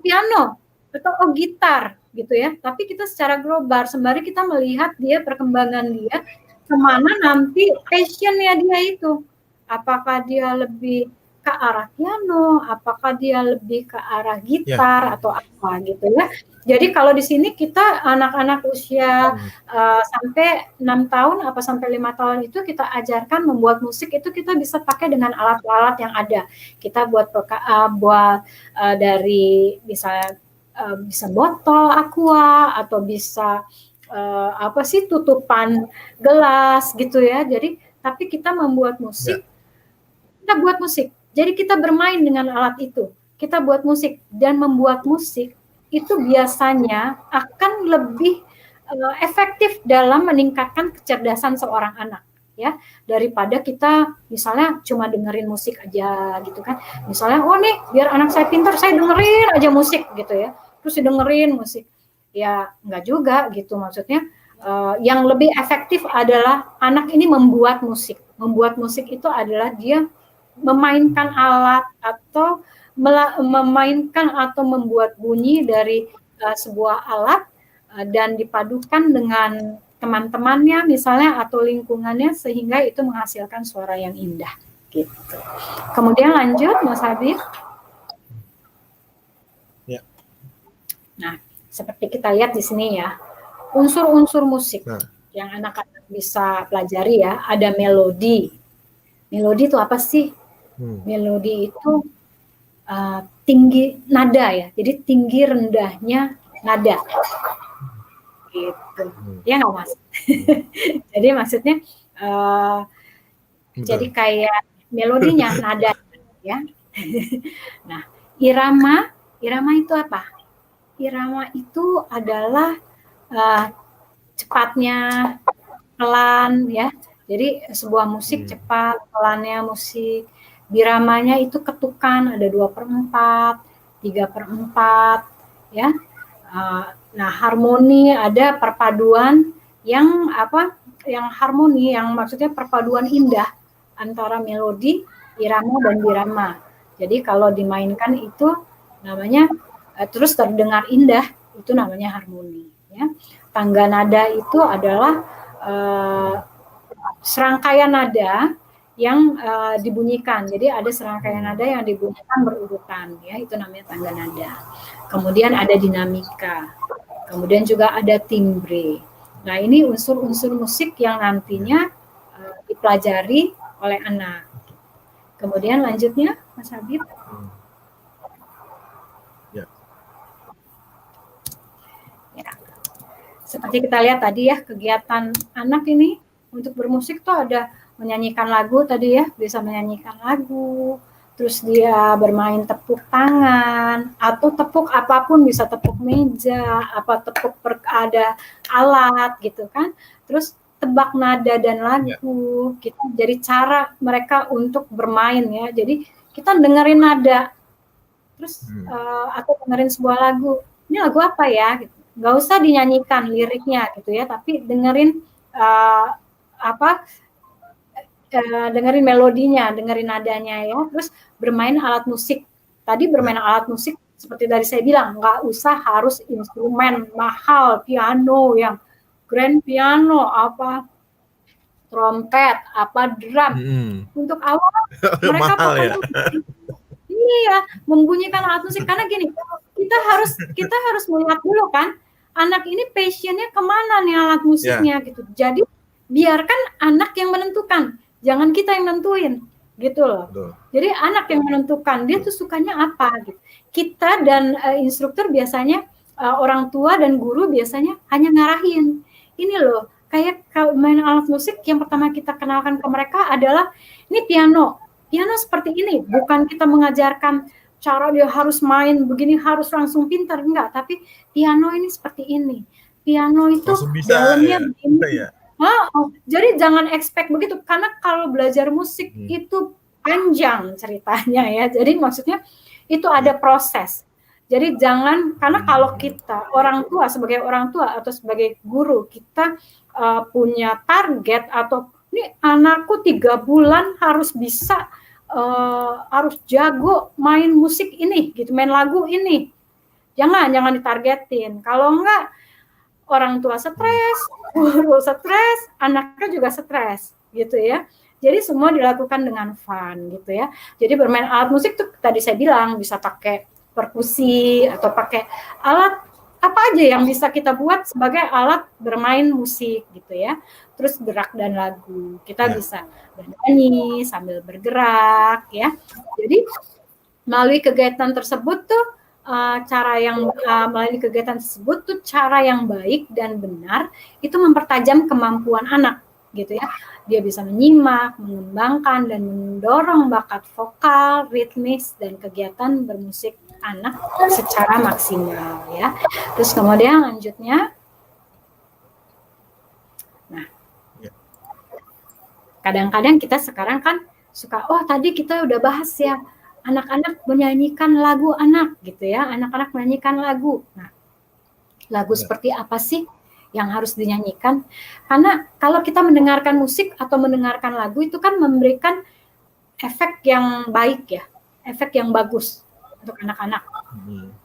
piano atau gitar gitu ya, tapi kita secara global sembari kita melihat dia perkembangan dia kemana nanti passionnya dia itu, apakah dia lebih ke arah piano, apakah dia lebih ke arah gitar atau apa gitu ya. Jadi kalau di sini kita anak-anak usia sampai 6 tahun apa sampai 5 tahun itu kita ajarkan membuat musik itu kita bisa pakai dengan alat-alat yang ada. Kita buat dari bisa botol aqua atau bisa tutupan gelas gitu ya. Jadi tapi kita membuat musik, kita buat musik. Jadi kita bermain dengan alat itu. Kita buat musik dan membuat musik itu biasanya akan lebih efektif dalam meningkatkan kecerdasan seorang anak ya, daripada kita misalnya cuma dengerin musik aja gitu kan. Misalnya nih biar anak saya pintar saya dengerin aja musik gitu ya. Terus dengerin musik. Ya enggak juga gitu, maksudnya yang lebih efektif adalah anak ini membuat musik. Membuat musik itu adalah dia memainkan alat atau memainkan atau membuat bunyi dari sebuah alat dan dipadukan dengan teman-temannya misalnya atau lingkungannya sehingga itu menghasilkan suara yang indah gitu. Kemudian lanjut Mas Habib. Ya. Nah, seperti kita lihat di sini ya, unsur-unsur musik yang anak-anak bisa pelajari ya, ada melodi. Melodi itu apa sih? Melodi itu tinggi nada ya, jadi tinggi rendahnya nada. Gitu. Ya nggak Mas? Jadi maksudnya jadi kayak melodinya nada ya. Nah, irama itu apa? Irama itu adalah cepatnya, pelan ya. Jadi sebuah musik cepat, pelannya musik. Biramanya itu ketukan, ada 2/4, 3/4 ya. Nah, harmoni ada perpaduan yang harmoni, yang maksudnya perpaduan indah antara melodi, irama dan birama. Jadi kalau dimainkan itu namanya terus terdengar indah, itu namanya harmoni ya. Tangga nada itu adalah serangkaian nada yang dibunyikan. Jadi ada serangkaian nada yang dibunyikan berurutan ya, itu namanya tangga nada. Kemudian ada dinamika. Kemudian juga ada timbre. Nah, ini unsur-unsur musik yang nantinya dipelajari oleh anak. Kemudian lanjutnya Mas Habib. Seperti kita lihat tadi ya, kegiatan anak ini untuk bermusik tuh ada menyanyikan lagu tadi ya, bisa menyanyikan lagu, terus dia bermain tepuk tangan, atau tepuk apapun, bisa tepuk meja, apa tepuk ada alat gitu kan, terus tebak nada dan lagu, kita jadi cara mereka untuk bermain ya, jadi kita dengerin nada, terus atau dengerin sebuah lagu, ini lagu apa ya gitu. Nggak usah dinyanyikan liriknya gitu ya, tapi dengerin dengerin melodinya, dengerin nadanya ya, terus bermain alat musik. Tadi bermain alat musik seperti dari saya bilang, nggak usah harus instrumen mahal, piano yang grand piano, apa trompet, apa drum. Untuk awal mereka pokoknya membunyikan alat musik, karena gini, kita harus melihat dulu kan, anak ini passionnya kemana nih alat musiknya gitu. Jadi biarkan anak yang menentukan, jangan kita yang nentuin gitu loh. Jadi anak yang menentukan dia tuh sukanya apa gitu. Kita dan instruktur biasanya orang tua dan guru biasanya hanya ngarahin. Ini loh, kayak main alat musik yang pertama kita kenalkan ke mereka adalah ini piano. Piano seperti ini, bukan kita mengajarkan cara dia harus main begini harus langsung pintar, enggak, tapi piano ini seperti ini. Piano itu Langsung bisa dalamnya ya. begini. Ya. Jadi jangan expect begitu, karena kalau belajar musik itu panjang ceritanya ya. Jadi maksudnya itu ada proses. Jadi jangan, karena kalau kita orang tua, sebagai orang tua atau sebagai guru, kita punya target atau ini anakku 3 bulan harus bisa harus jago main musik ini gitu, main lagu ini. Jangan ditargetin. Kalau enggak orang tua stres, guru stres, anaknya juga stres gitu ya. Jadi semua dilakukan dengan fun gitu ya. Jadi bermain alat musik tuh tadi saya bilang bisa pakai perkusi atau pakai alat apa aja yang bisa kita buat sebagai alat bermain musik gitu ya. Terus gerak dan lagu. Kita bisa bernyanyi sambil bergerak ya. Jadi melalui kegiatan tersebut tuh melalui kegiatan tersebut tuh cara yang baik dan benar itu mempertajam kemampuan anak gitu ya. Dia bisa menyimak, mengembangkan dan mendorong bakat vokal, ritmis dan kegiatan bermusik anak secara maksimal ya. Terus kemudian lanjutnya, nah, kadang-kadang kita sekarang kan suka, tadi kita udah bahas ya, anak-anak menyanyikan lagu anak gitu ya, anak-anak menyanyikan lagu. Nah, lagu seperti apa sih yang harus dinyanyikan? Karena kalau kita mendengarkan musik atau mendengarkan lagu itu kan memberikan efek yang baik ya, efek yang bagus untuk anak-anak.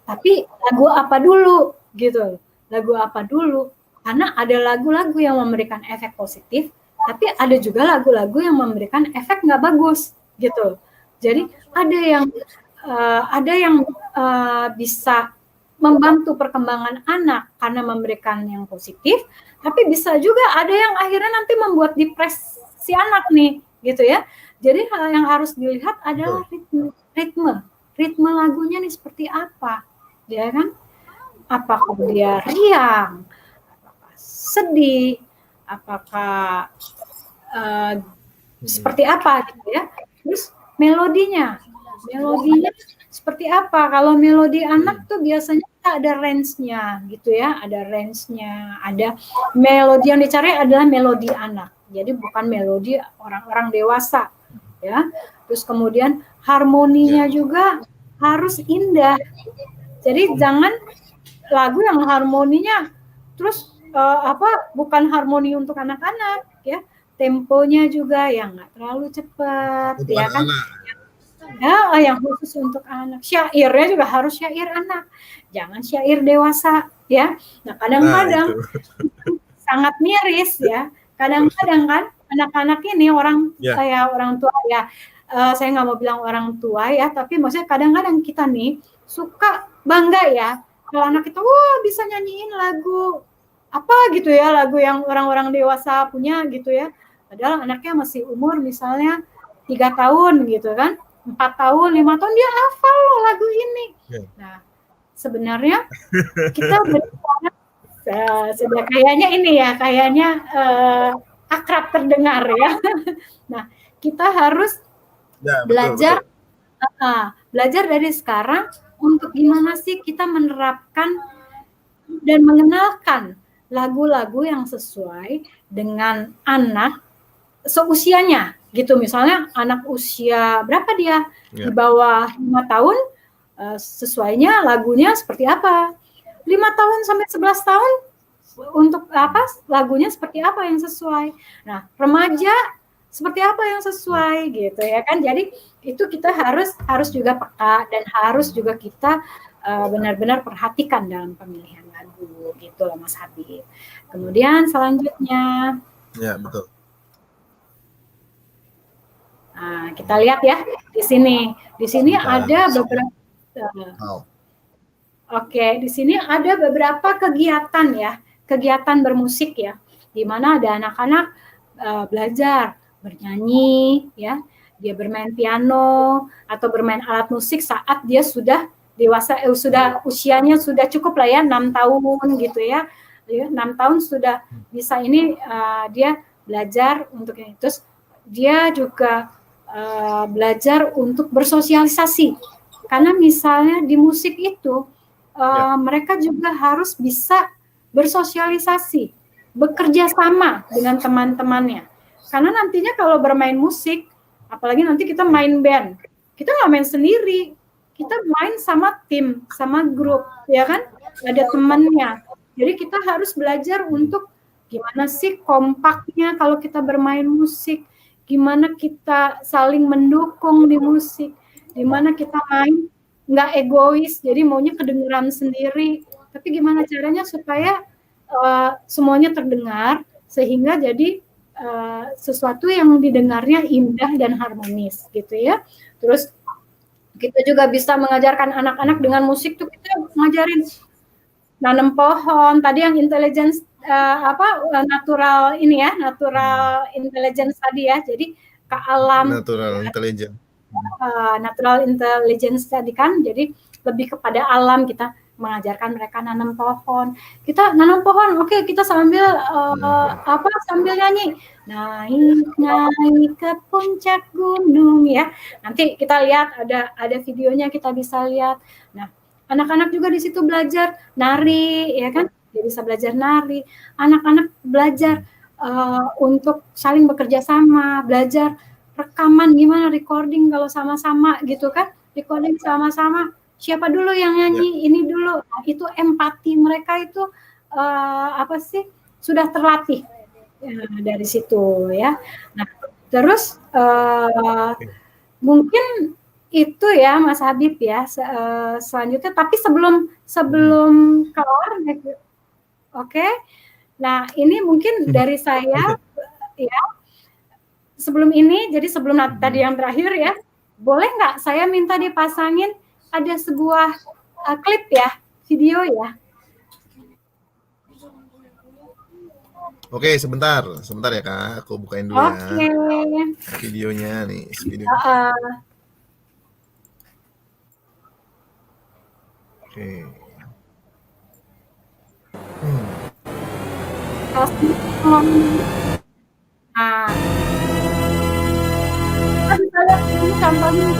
Tapi lagu apa dulu gitu? Lagu apa dulu? Karena ada lagu-lagu yang memberikan efek positif, tapi ada juga lagu-lagu yang memberikan efek nggak bagus gitu. Jadi ada yang bisa membantu perkembangan anak karena memberikan yang positif, tapi bisa juga ada yang akhirnya nanti membuat depresi anak nih, gitu ya. Jadi hal yang harus dilihat adalah ritme lagunya nih seperti apa, ya kan? Apakah dia riang, apakah sedih, apakah seperti apa, gitu ya. Terus melodinya seperti apa? Kalau melodi anak tuh biasanya ada range-nya gitu ya, ada range-nya, ada melodi yang dicari adalah melodi anak. Jadi bukan melodi orang-orang dewasa ya. Terus kemudian harmoninya juga harus indah. Jadi jangan lagu yang harmoninya terus bukan harmoni untuk anak-anak ya. Temponya juga yang nggak terlalu cepat ya kan. Ya, yang khusus untuk anak. Syairnya juga harus syair anak. Jangan syair dewasa, ya. Nah, kadang-kadang sangat miris, ya. Kadang-kadang kan anak-anak ini kayak orang tua, ya. Saya nggak mau bilang orang tua, ya. Tapi maksudnya kadang-kadang kita nih suka bangga, ya. Kalau anak kita, bisa nyanyiin lagu apa gitu ya, lagu yang orang-orang dewasa punya gitu ya. Padahal anaknya masih umur misalnya 3 tahun gitu kan. 4 tahun, 5 tahun dia hafal loh lagu ini. Nah, sebenarnya kita sudah kayaknya akrab terdengar ya. Nah, kita harus belajar dari sekarang untuk gimana sih kita menerapkan dan mengenalkan lagu-lagu yang sesuai dengan anak seusianya. Gitu, misalnya anak usia berapa dia di bawah 5 tahun sesuainya lagunya seperti apa, 5 tahun sampai 11 tahun untuk lagunya seperti apa yang sesuai. Nah, remaja seperti apa yang sesuai gitu ya kan. Jadi itu kita harus juga peka dan harus juga kita benar-benar perhatikan dalam pemilihan lagu gitu loh Mas Habib. Kemudian selanjutnya betul. Nah, kita lihat ya di sini. Di sini ada beberapa. Oke, di sini ada beberapa kegiatan bermusik ya, di mana ada anak-anak belajar bernyanyi, ya, dia bermain piano atau bermain alat musik saat dia sudah dewasa, usianya sudah cukup lah ya, 6 tahun gitu ya, 6 tahun sudah bisa ini dia belajar untuk ini. Terus dia juga belajar untuk bersosialisasi Karena misalnya di musik itu Ya. mereka juga harus bisa bersosialisasi, bekerja sama dengan teman-temannya. Karena nantinya kalau bermain musik, apalagi nanti kita main band, kita nggak main sendiri, kita main sama tim, sama grup, ya kan? Ada temannya. Jadi kita harus belajar untuk gimana sih kompaknya kalau kita bermain musik, gimana kita saling mendukung di musik, gimana kita main nggak egois, jadi maunya kedengeran sendiri, tapi gimana caranya supaya semuanya terdengar sehingga jadi sesuatu yang didengarnya indah dan harmonis gitu ya. Terus kita juga bisa mengajarkan anak-anak dengan musik tuh, kita ngajarin nanam pohon tadi yang intelligence natural ini ya, natural intelligence tadi ya, jadi ke alam Natural intelligence. natural intelligence tadi kan, jadi lebih kepada alam, kita mengajarkan mereka nanam pohon. Kita nanam pohon, oke, kita sambil sambil nyanyi, naik ke puncak gunung ya. Nanti kita lihat ada videonya, kita bisa lihat. Nah, anak-anak juga di situ belajar nari ya kan, dia bisa belajar nari. Anak-anak belajar untuk saling bekerja sama, belajar rekaman gimana, recording kalau sama-sama gitu kan, recording sama-sama, siapa dulu yang nyanyi ini dulu. Nah, itu empati mereka itu sudah terlatih dari situ ya. Nah, terus mungkin itu ya Mas Habib ya, selanjutnya, tapi sebelum kelar, oke. Nah, ini mungkin dari saya ya. Sebelum ini, jadi sebelum tadi yang terakhir ya, boleh nggak saya minta dipasangin ada sebuah klip ya, video ya? Oke, sebentar ya Kak, aku bukain dulu ya. Videonya nih, video. Oke. Nah, kita bisa lihat ini contohnya.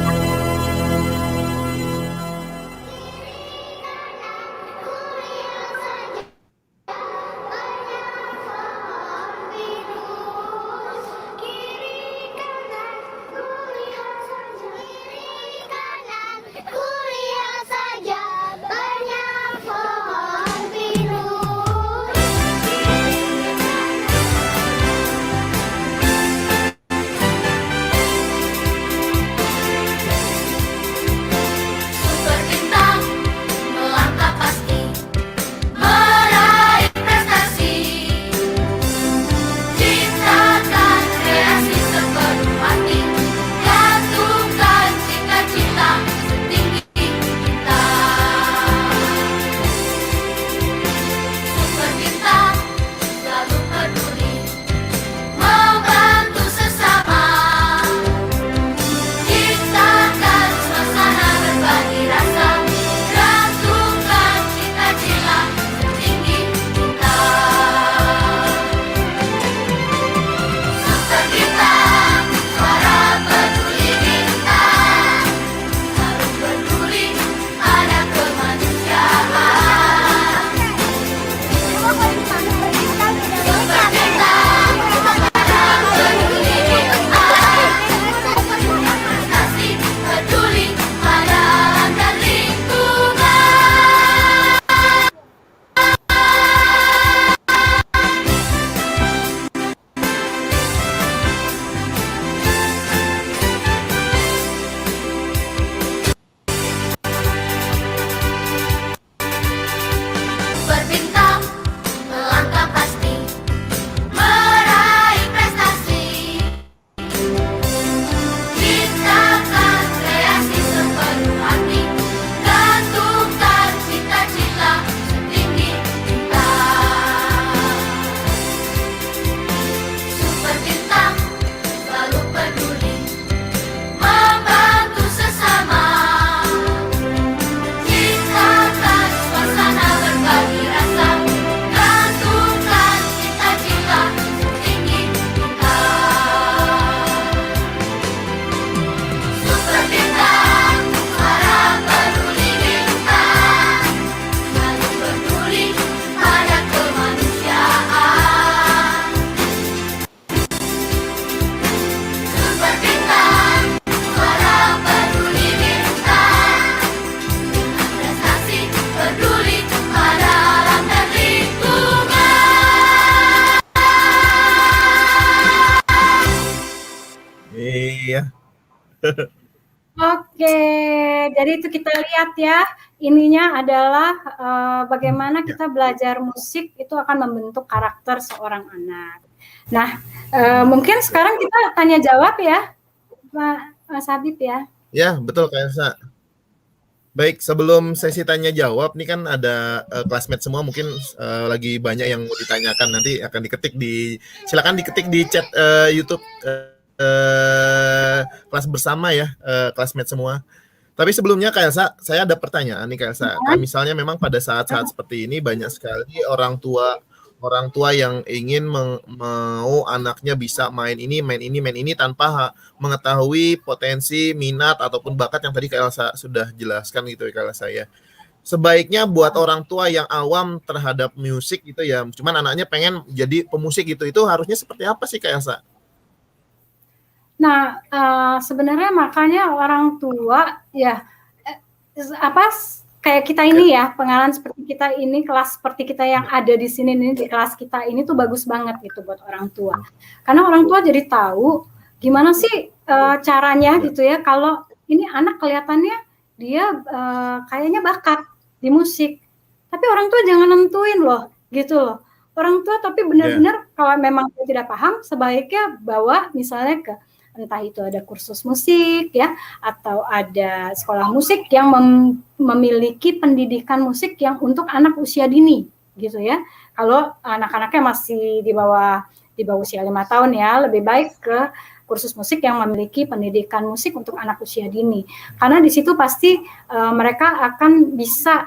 Iya. Oke, jadi itu kita lihat ya, ininya adalah bagaimana kita belajar musik itu akan membentuk karakter seorang anak. Nah, mungkin sekarang kita tanya jawab ya, Mas Habib ya. Ya, betul Kak Elsa. Baik, sebelum sesi tanya jawab, nih kan ada classmate semua mungkin lagi banyak yang mau ditanyakan, nanti akan diketik silakan diketik di chat YouTube kelas bersama ya, classmate semua. Tapi sebelumnya Kak Elsa, saya ada pertanyaan nih Kak Elsa. Kayak misalnya memang pada saat-saat seperti ini banyak sekali orang tua yang ingin mau anaknya bisa main ini tanpa mengetahui potensi, minat ataupun bakat yang tadi Kak Elsa sudah jelaskan gitu ya Kak Elsa ya. Sebaiknya buat orang tua yang awam terhadap musik gitu ya, cuman anaknya pengen jadi pemusik gitu, itu harusnya seperti apa sih Kak Elsa? Nah, sebenarnya makanya orang tua ya kayak kita ini ya, pengalaman seperti kita ini, kelas seperti kita yang ada di sini nih, di kelas kita ini tuh bagus banget gitu buat orang tua. Karena orang tua jadi tahu gimana sih caranya gitu ya, kalau ini anak kelihatannya dia kayaknya bakat di musik, tapi orang tua jangan nentuin loh, gitu loh. Orang tua tapi benar-benar kalau memang dia tidak paham, sebaiknya bawa misalnya ke entah itu ada kursus musik ya, atau ada sekolah musik yang memiliki pendidikan musik yang untuk anak usia dini gitu ya. Kalau anak-anaknya masih di bawah usia 5 tahun ya, lebih baik ke kursus musik yang memiliki pendidikan musik untuk anak usia dini. Karena di situ pasti mereka akan bisa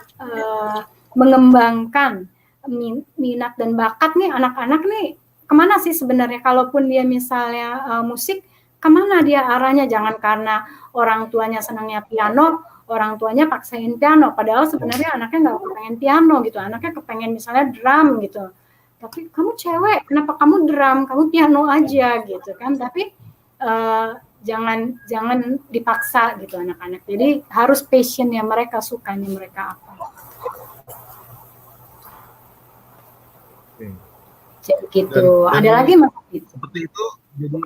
mengembangkan minat dan bakat nih anak-anak nih kemana sih sebenarnya. Kalaupun dia misalnya musik, kemana dia arahnya, jangan karena orang tuanya senangnya piano, orang tuanya paksain piano, padahal sebenarnya anaknya nggak kepengen piano gitu, anaknya kepengen misalnya drum gitu, tapi kamu cewek, kenapa kamu drum, kamu piano aja gitu kan, tapi jangan dipaksa gitu anak-anak, jadi harus passionnya mereka, sukanya mereka apa. Jadi gitu. Ada lagi Mas? Seperti itu jadi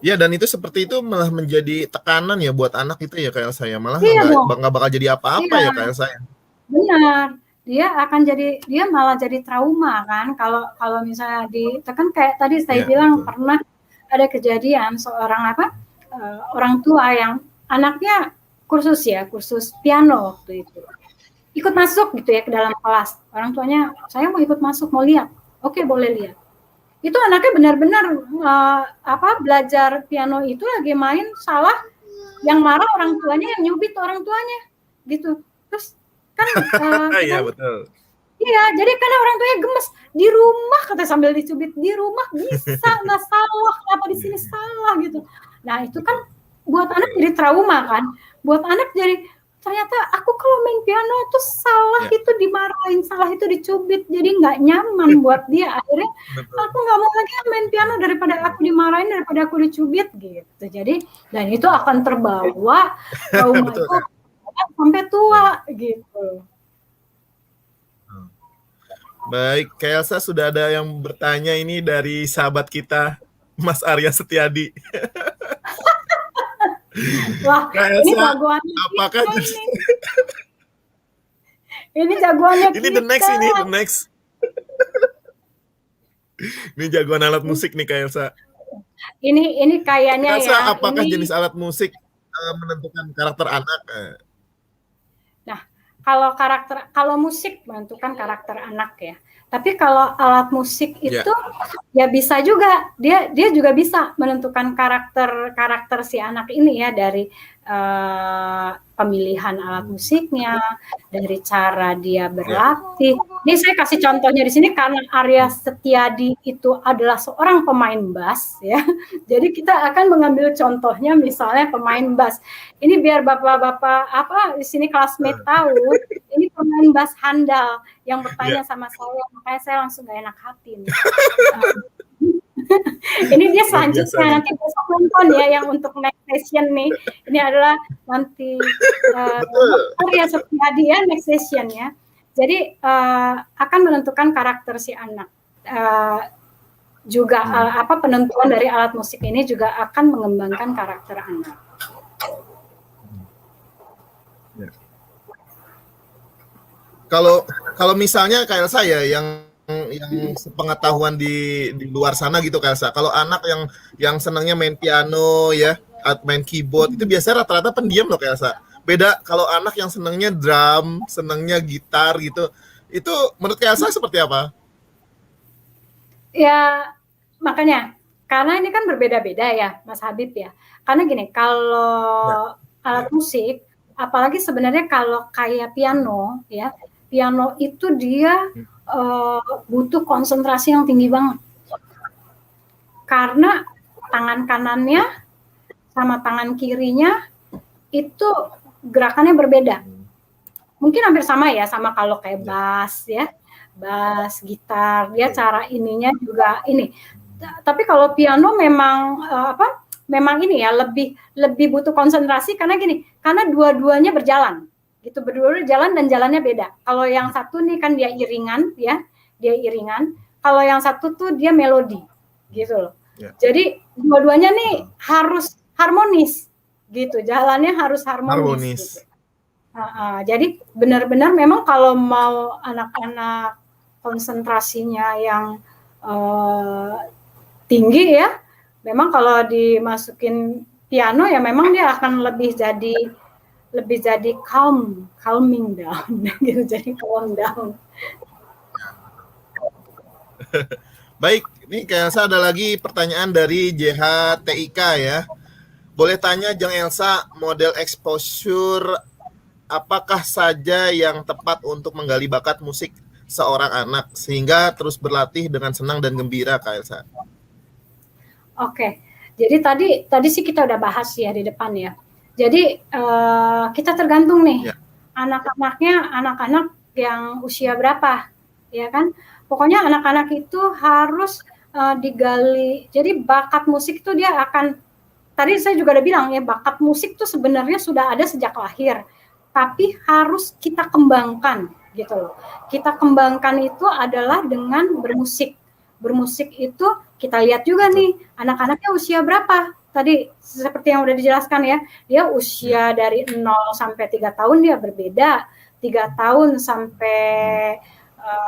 ya, dan itu seperti itu malah menjadi tekanan ya buat anak itu ya kayak saya, malah nggak bakal jadi apa-apa ya kayak saya. Benar, dia malah jadi trauma kan kalau misalnya ditekan, kayak tadi saya bilang betul. Pernah ada kejadian seorang orang tua yang anaknya kursus piano waktu itu, ikut masuk gitu ya ke dalam kelas, orang tuanya saya mau ikut masuk, mau lihat, oke boleh lihat. Itu anaknya benar-benar belajar piano itu lagi main salah, yang marah orang tuanya, yang nyubit orang tuanya gitu. Terus kan iya betul. Iya, jadi karena orang tuanya gemes, di rumah kata sambil dicubit, di rumah bisa nggak salah, kenapa di sini salah gitu. Nah itu kan buat anak jadi trauma kan, buat anak jadi ternyata aku kalau main piano tuh salah itu dimarahin, salah itu dicubit, jadi nggak nyaman buat dia. Akhirnya aku nggak mau lagi main piano daripada aku dimarahin, daripada aku dicubit gitu. Jadi dan itu akan terbawa trauma itu sampai tua gitu. Baik, Kak Elsa, sudah ada yang bertanya ini dari sahabat kita, Mas Arya Setiadi. Wah, ini jagoannya apakah ini jagoannya ini the next. Ini jagoan alat musik nih Kak Elsa. Ini kayaknya Kak Elsa, apakah jenis alat musik menentukan karakter anak? Nah, kalau musik menentukan karakter anak ya. Tapi kalau alat musik itu ya bisa juga, dia juga bisa menentukan karakter si anak ini ya, dari pemilihan alat musiknya, dari cara dia berlatih. Ini saya kasih contohnya di sini karena Arya Setiadi itu adalah seorang pemain bass ya. Jadi kita akan mengambil contohnya misalnya pemain bass. Ini biar bapak-bapak di sini classmate tahu, ini pemain bass handal yang bertanya sama saya, makanya saya langsung gak enak hati nih. Ini dia selanjutnya, nanti besok nonton ya yang untuk next session nih. Ini adalah nanti Arya Setiadi ya, next session ya. Jadi akan menentukan karakter si anak. juga penentuan dari alat musik ini juga akan mengembangkan karakter anak. Kalau misalnya kayak saya yang sepengetahuan di luar sana gitu kayak saya. Kalau anak yang senangnya main piano ya, main keyboard itu biasanya rata-rata pendiam loh kayak saya. Beda kalau anak yang senangnya drum, senangnya gitar gitu. Itu menurut kayak saya seperti apa? Ya, makanya karena ini kan berbeda-beda ya, Mas Habib ya. Karena gini, kalau alat musik, apalagi sebenarnya kalau kayak piano ya, piano itu dia butuh konsentrasi yang tinggi banget. Karena tangan kanannya sama tangan kirinya itu gerakannya berbeda. Mungkin hampir sama ya, sama kalau kayak bass ya. Bass, gitar, dia cara ininya juga ini. Tapi kalau piano memang memang ini ya lebih butuh konsentrasi karena gini, karena dua-duanya berjalan. Gitu, berdua jalan dan jalannya beda. Kalau yang satu nih kan dia iringan ya, dia iringan. Kalau yang satu tuh dia melodi. Gitu loh. Jadi dua-duanya nih harus harmonis gitu. Jalannya harus harmonis. Gitu. Jadi benar-benar memang kalau mau anak-anak konsentrasinya yang tinggi ya, memang kalau dimasukin piano ya memang dia akan lebih jadi calming down gitu, jadi calm down. Baik, ini kayak Elsa ada lagi pertanyaan dari JHTIK ya. Boleh tanya Jeng Elsa, model exposure apakah saja yang tepat untuk menggali bakat musik seorang anak sehingga terus berlatih dengan senang dan gembira, Kak Elsa? Oke, jadi tadi sih kita udah bahas ya di depan ya. Jadi kita tergantung nih anak-anaknya, anak-anak yang usia berapa, ya kan? Pokoknya anak-anak itu harus digali. Jadi bakat musik itu dia akan, tadi saya juga udah bilang ya, bakat musik itu sebenarnya sudah ada sejak lahir, tapi harus kita kembangkan gitu loh. Kita kembangkan itu adalah dengan bermusik. Bermusik itu kita lihat juga nih anak-anaknya usia berapa. Tadi seperti yang udah dijelaskan ya, dia usia dari 0 sampai 3 tahun dia berbeda, 3 tahun sampai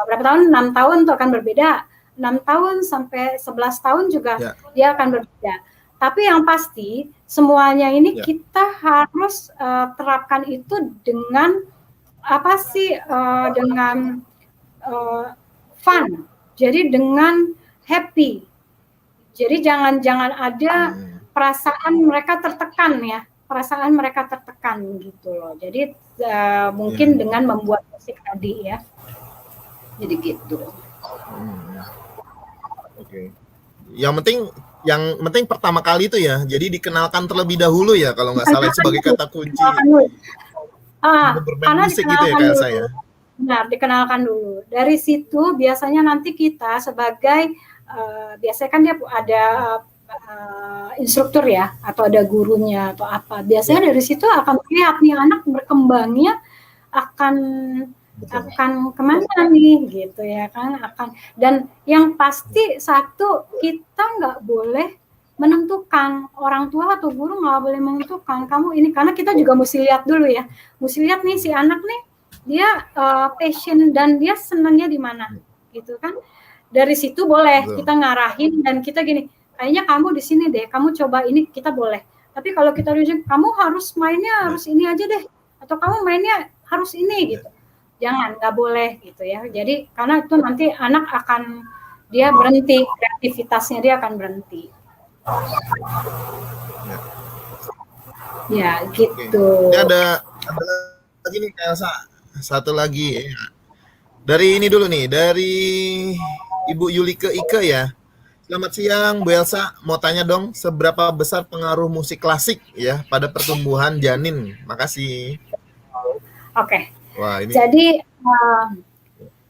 berapa tahun, 6 tahun itu akan berbeda, 6 tahun sampai 11 tahun juga dia akan berbeda. Tapi yang pasti semuanya ini kita harus terapkan itu dengan apa sih, dengan fun, jadi dengan happy. Jadi jangan ada perasaan mereka tertekan ya, perasaan mereka tertekan gitu loh. Jadi mungkin dengan membuat musik tadi ya, jadi gitu. Oke. Yang penting pertama kali itu ya, jadi dikenalkan terlebih dahulu ya kalau nggak salah sebagai kata kunci. Karena musik gitu ya kayak saya. Benar, dikenalkan dulu. Dari situ biasanya nanti kita sebagai biasanya kan dia ada instruktur ya, atau ada gurunya atau apa. Biasanya dari situ akan lihat nih anak berkembangnya akan kemana nih gitu ya kan, dan yang pasti satu, kita nggak boleh menentukan, orang tua atau guru nggak boleh menentukan kamu ini, karena kita juga mesti lihat dulu ya, mesti lihat nih si anak nih dia passion dan dia senangnya di mana gitu kan. Dari situ boleh kita ngarahin dan kita gini, kayaknya kamu di sini deh, kamu coba ini, kita boleh. Tapi kalau kita rujuk, kamu harus mainnya harus ini aja deh, atau kamu mainnya harus ini gitu, jangan, nggak boleh gitu ya. Jadi karena itu nanti anak akan dia berhenti, kreativitasnya dia akan berhenti. Ya gitu. Ini ada lagi nih Elsa, satu lagi ya. Dari ini dulu nih, dari Ibu Yulike Ike ya. Selamat siang Bu Elsa, mau tanya dong, seberapa besar pengaruh musik klasik ya pada pertumbuhan janin? Makasih. Oke. Wah, ini. Jadi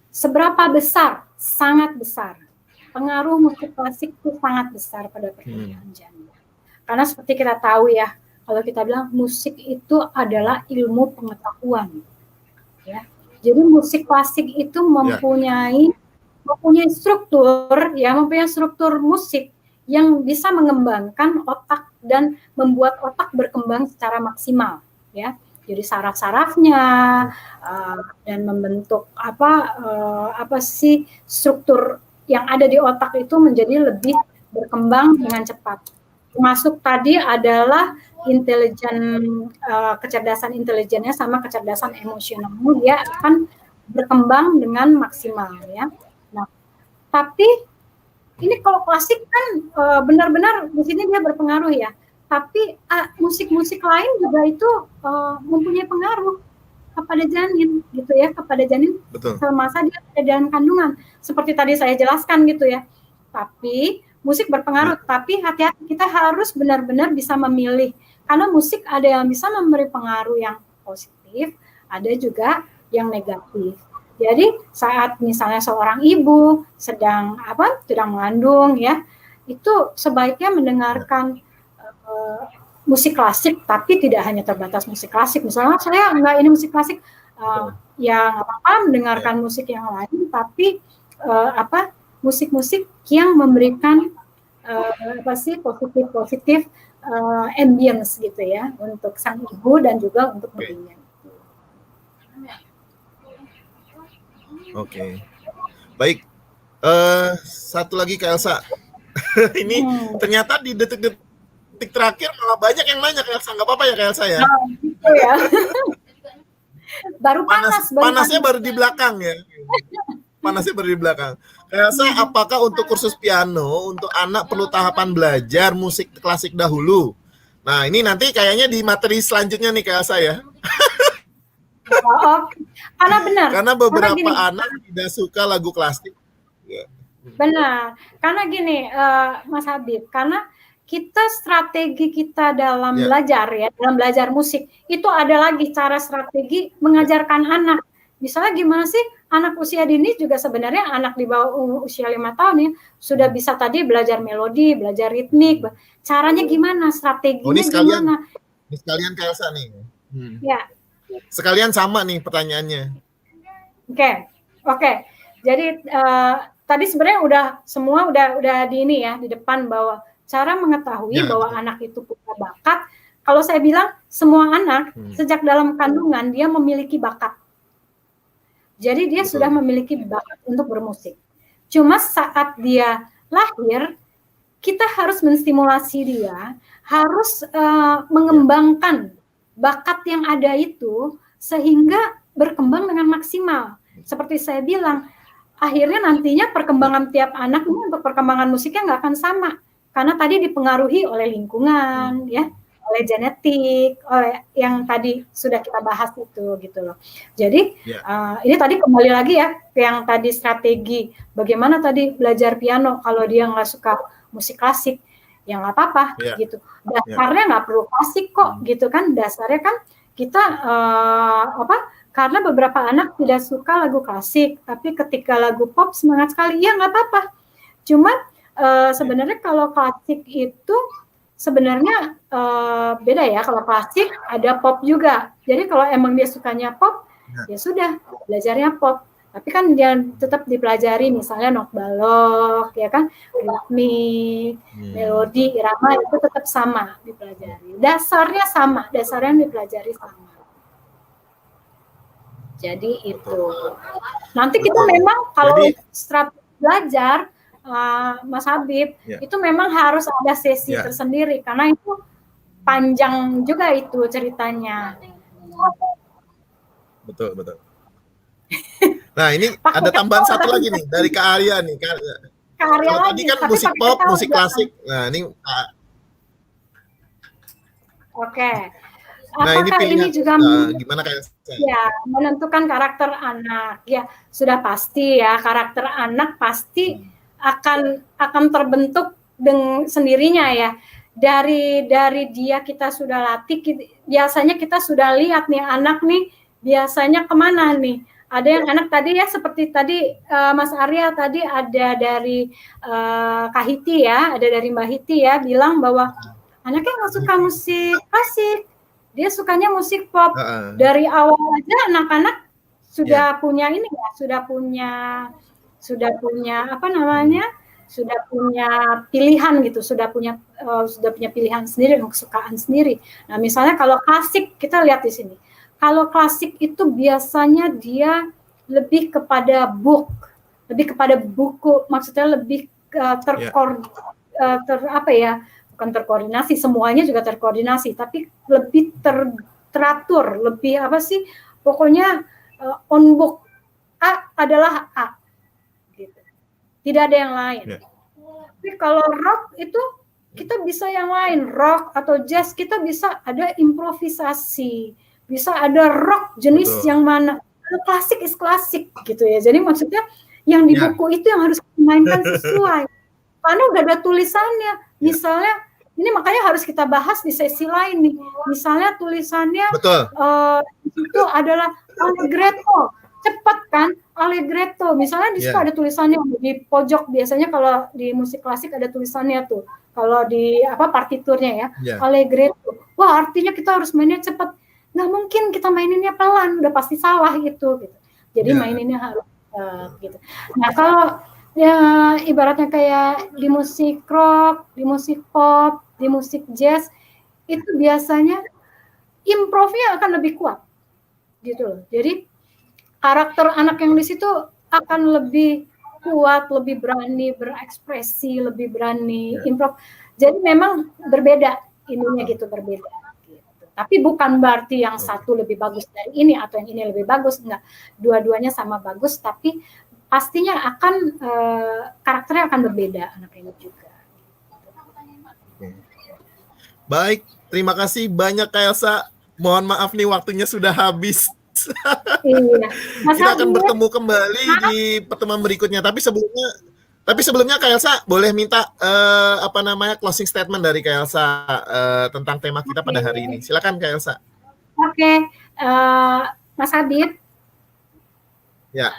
seberapa besar? Sangat besar. Pengaruh musik klasik itu sangat besar pada pertumbuhan janin. Karena seperti kita tahu ya, kalau kita bilang musik itu adalah ilmu pengetahuan. Ya. Jadi musik klasik itu mempunyai mempunyai struktur musik yang bisa mengembangkan otak dan membuat otak berkembang secara maksimal, ya. Jadi saraf-sarafnya dan membentuk apa sih struktur yang ada di otak itu menjadi lebih berkembang dengan cepat. Termasuk tadi adalah kecerdasan intelijennya sama kecerdasan emosionalnya, dia akan berkembang dengan maksimal, ya. Nah, tapi ini kalau klasik kan benar-benar di sini dia berpengaruh, ya. Tapi musik-musik lain juga itu mempunyai pengaruh kepada janin, gitu ya, kepada janin semasa dia ada dalam kandungan. Seperti tadi saya jelaskan, gitu ya. Tapi musik berpengaruh, tapi hati-hati, kita harus benar-benar bisa memilih. Karena musik ada yang bisa memberi pengaruh yang positif, ada juga yang negatif. Jadi saat misalnya seorang ibu sedang mengandung, ya, itu sebaiknya mendengarkan musik klasik, tapi tidak hanya terbatas musik klasik. Misalnya saya enggak ini musik klasik, ya nggak apa-apa mendengarkan musik yang lain, tapi musik-musik yang memberikan positif ambience, gitu ya, untuk sang ibu dan juga untuk bayinya. Oke. Baik. Satu lagi Kak Elsa. Ini ternyata di detik terakhir malah banyak yang nanya Kak Elsa. Nggak apa-apa ya Kak Elsa ya? Gitu ya. Baru panasnya baru di belakang ya. Panasnya baru di belakang. Kak Elsa, apakah untuk kursus piano untuk anak perlu tahapan belajar musik klasik dahulu? Nah, ini nanti kayaknya di materi selanjutnya nih Kak Elsa ya. Karena benar. Karena beberapa anak tidak suka lagu klasik. Benar. Karena gini, Mas Habib, karena strategi kita dalam belajar, ya, dalam belajar musik itu ada lagi cara strategi mengajarkan anak. Misalnya gimana sih anak usia dini juga sebenarnya anak di bawah usia 5 tahun ya sudah bisa tadi belajar melodi, belajar ritmik. Caranya gimana? Strateginya gimana? Ini sekalian Kak Elsa nih. Ya. Sekalian sama nih pertanyaannya. Oke. Jadi tadi sebenarnya semua udah di ini ya, di depan, bahwa cara mengetahui bahwa anak itu punya bakat. Kalau saya bilang semua anak sejak dalam kandungan dia memiliki bakat. Jadi dia sudah memiliki bakat untuk bermusik. Cuma saat dia lahir, kita harus menstimulasi dia, harus mengembangkan bakat yang ada itu sehingga berkembang dengan maksimal. Seperti saya bilang, akhirnya nantinya perkembangan tiap anak ini untuk perkembangan musiknya nggak akan sama, karena tadi dipengaruhi oleh lingkungan, ya, oleh genetik, oleh yang tadi sudah kita bahas itu, gitu loh. Jadi ini tadi kembali lagi ya ke yang tadi strategi bagaimana tadi belajar piano kalau dia nggak suka musik klasik, ya nggak apa-apa, gitu. Dasarnya nggak perlu klasik kok, gitu kan. Dasarnya kan kita karena beberapa anak tidak suka lagu klasik, tapi ketika lagu pop semangat sekali, ya nggak apa-apa. Cuma sebenarnya kalau klasik itu sebenarnya beda ya. Kalau klasik ada pop juga. Jadi kalau emang dia sukanya pop, ya sudah belajarnya pop. Tapi kan dia tetap dipelajari misalnya not balok, ya kan, ritmik, melodi, irama itu tetap sama dipelajari. Dasarnya sama, dasarnya dipelajari sama. Jadi itu. Nanti kita memang kalau strategi belajar, Mas Habib, itu memang harus ada sesi tersendiri karena itu panjang juga itu ceritanya. Betul. Nah, ini ada tambahan satu lagi nih dari Kak Arya nih. Kak Arya tadi kan musik pop, musik klasik. Nah, ini Oke. Nah, apakah ini juga gimana kayak saya? Ya, menentukan karakter anak. Ya, sudah pasti ya, karakter anak pasti akan terbentuk dengan sendirinya ya. Dari dia kita sudah latih, biasanya kita sudah lihat nih anak nih biasanya kemana nih. Ada yang anak tadi ya seperti tadi Mas Arya tadi ada dari Kak Hiti ya, ada dari Mbak Hiti ya bilang bahwa anaknya nggak suka musik klasik, dia sukanya musik pop. Dari awal aja anak-anak sudah punya ini ya, sudah punya apa namanya, sudah punya pilihan gitu, sudah punya pilihan sendiri dan kesukaan sendiri. Nah, misalnya kalau klasik kita lihat di sini. Kalau klasik itu biasanya dia lebih kepada lebih kepada buku, maksudnya lebih bukan terkoordinasi, semuanya juga terkoordinasi, tapi lebih teratur, lebih apa sih? Pokoknya on book A adalah A, gitu. Tidak ada yang lain. Tapi kalau rock itu kita bisa yang lain, rock atau jazz kita bisa ada improvisasi, bisa ada rock jenis yang mana. Klasik is klasik gitu ya. Jadi maksudnya yang di buku itu yang harus dimainkan sesuai. Karena udah ada tulisannya. Misalnya ini makanya harus kita bahas di sesi lain nih. Misalnya tulisannya itu adalah allegretto, cepat kan? Allegretto. Misalnya di situ ada tulisannya di pojok, biasanya kalau di musik klasik ada tulisannya tuh. Kalau di partiturnya ya, allegretto. Wah, artinya kita harus mainnya cepat. Nggak mungkin kita maininnya pelan, udah pasti salah gitu. Jadi maininnya harus gitu. Nah, kalau ya ibaratnya kayak di musik rock, di musik pop, di musik jazz itu biasanya improve-nya akan lebih kuat gitu loh. Jadi karakter anak yang di situ akan lebih kuat, lebih berani berekspresi, lebih berani improve. Jadi memang berbeda ininya gitu, berbeda. Tapi bukan berarti yang satu lebih bagus dari ini atau yang ini lebih bagus, enggak. Dua-duanya sama bagus, tapi pastinya akan karakternya akan berbeda anak ini juga. Baik, terima kasih banyak Kak Elsa. Mohon maaf nih waktunya sudah habis. Iya. Kita akan bertemu kembali di pertemuan berikutnya. Tapi sebelumnya Kak Elsa boleh minta closing statement dari Kak Elsa tentang tema kita pada hari ini. Silakan Kak Elsa. Oke, Mas Habib. Ya.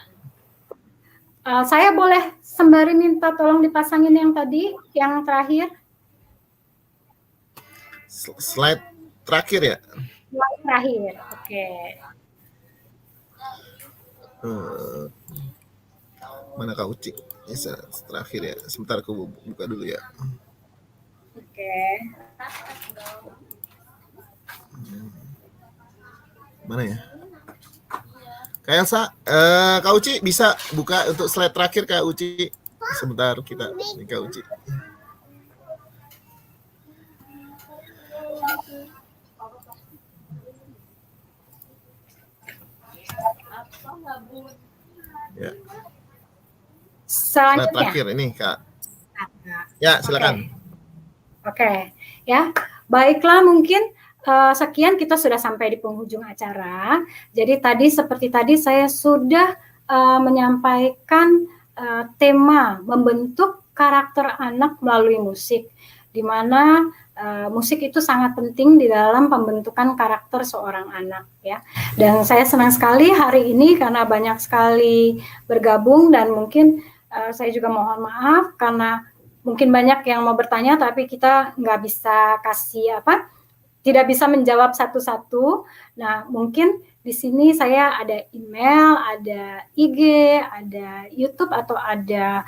Saya boleh sembari minta tolong dipasangin yang tadi, yang terakhir. Slide terakhir ya? Slide terakhir, oke. Mana Kak Uci? Terakhir ya. Sebentar aku buka dulu ya. Oke. Mana ya? Kak Elsa, Kak Uci bisa buka untuk slide terakhir Kak Uci. Sebentar kita ini Kak Uci. Ya. Selanjutnya. Terakhir ini Kak. Ya, silakan. Oke. Ya. Baiklah, mungkin sekian kita sudah sampai di penghujung acara. Jadi seperti tadi saya sudah menyampaikan tema membentuk karakter anak melalui musik, di mana musik itu sangat penting di dalam pembentukan karakter seorang anak ya. Dan saya senang sekali hari ini karena banyak sekali bergabung dan mungkin saya juga mohon maaf karena mungkin banyak yang mau bertanya tapi kita nggak bisa tidak bisa menjawab satu-satu. Nah, mungkin di sini saya ada email, ada IG, ada YouTube atau ada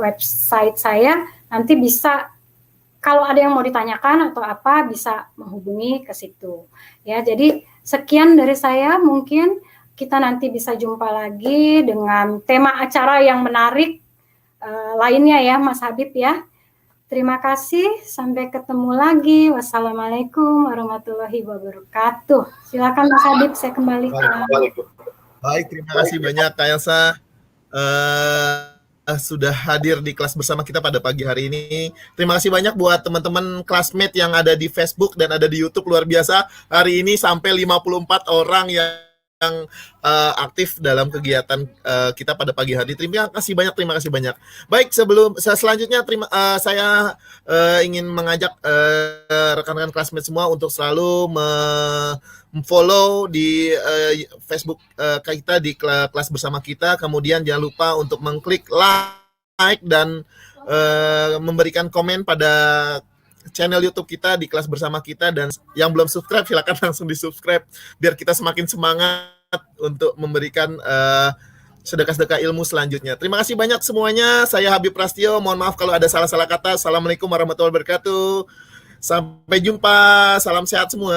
website saya. Nanti bisa kalau ada yang mau ditanyakan atau apa bisa menghubungi ke situ. Ya, jadi sekian dari saya, mungkin kita nanti bisa jumpa lagi dengan tema acara yang menarik lainnya ya Mas Habib ya. Terima kasih, sampai ketemu lagi. Wassalamualaikum warahmatullahi wabarakatuh. Silakan Mas Habib, saya kembalikan. Baik, terima kasih banyak Kak Elsa. Sudah hadir di kelas bersama kita pada pagi hari ini. Terima kasih banyak buat teman-teman classmate yang ada di Facebook dan ada di YouTube, luar biasa. Hari ini sampai 54 orang yang aktif dalam kegiatan kita pada pagi hari. Terima kasih banyak. Baik, selanjutnya saya ingin mengajak rekan-rekan classmate semua untuk selalu follow di Facebook kita di kelas bersama kita. Kemudian jangan lupa untuk mengklik like dan memberikan komen pada channel YouTube kita di kelas bersama kita, dan yang belum subscribe silakan langsung di subscribe biar kita semakin semangat untuk memberikan sedekah-sedekah ilmu selanjutnya. Terima kasih banyak semuanya. Saya Habib Prasetyo. Mohon maaf kalau ada salah-salah kata. Assalamualaikum warahmatullahi wabarakatuh. Sampai jumpa. Salam sehat semua.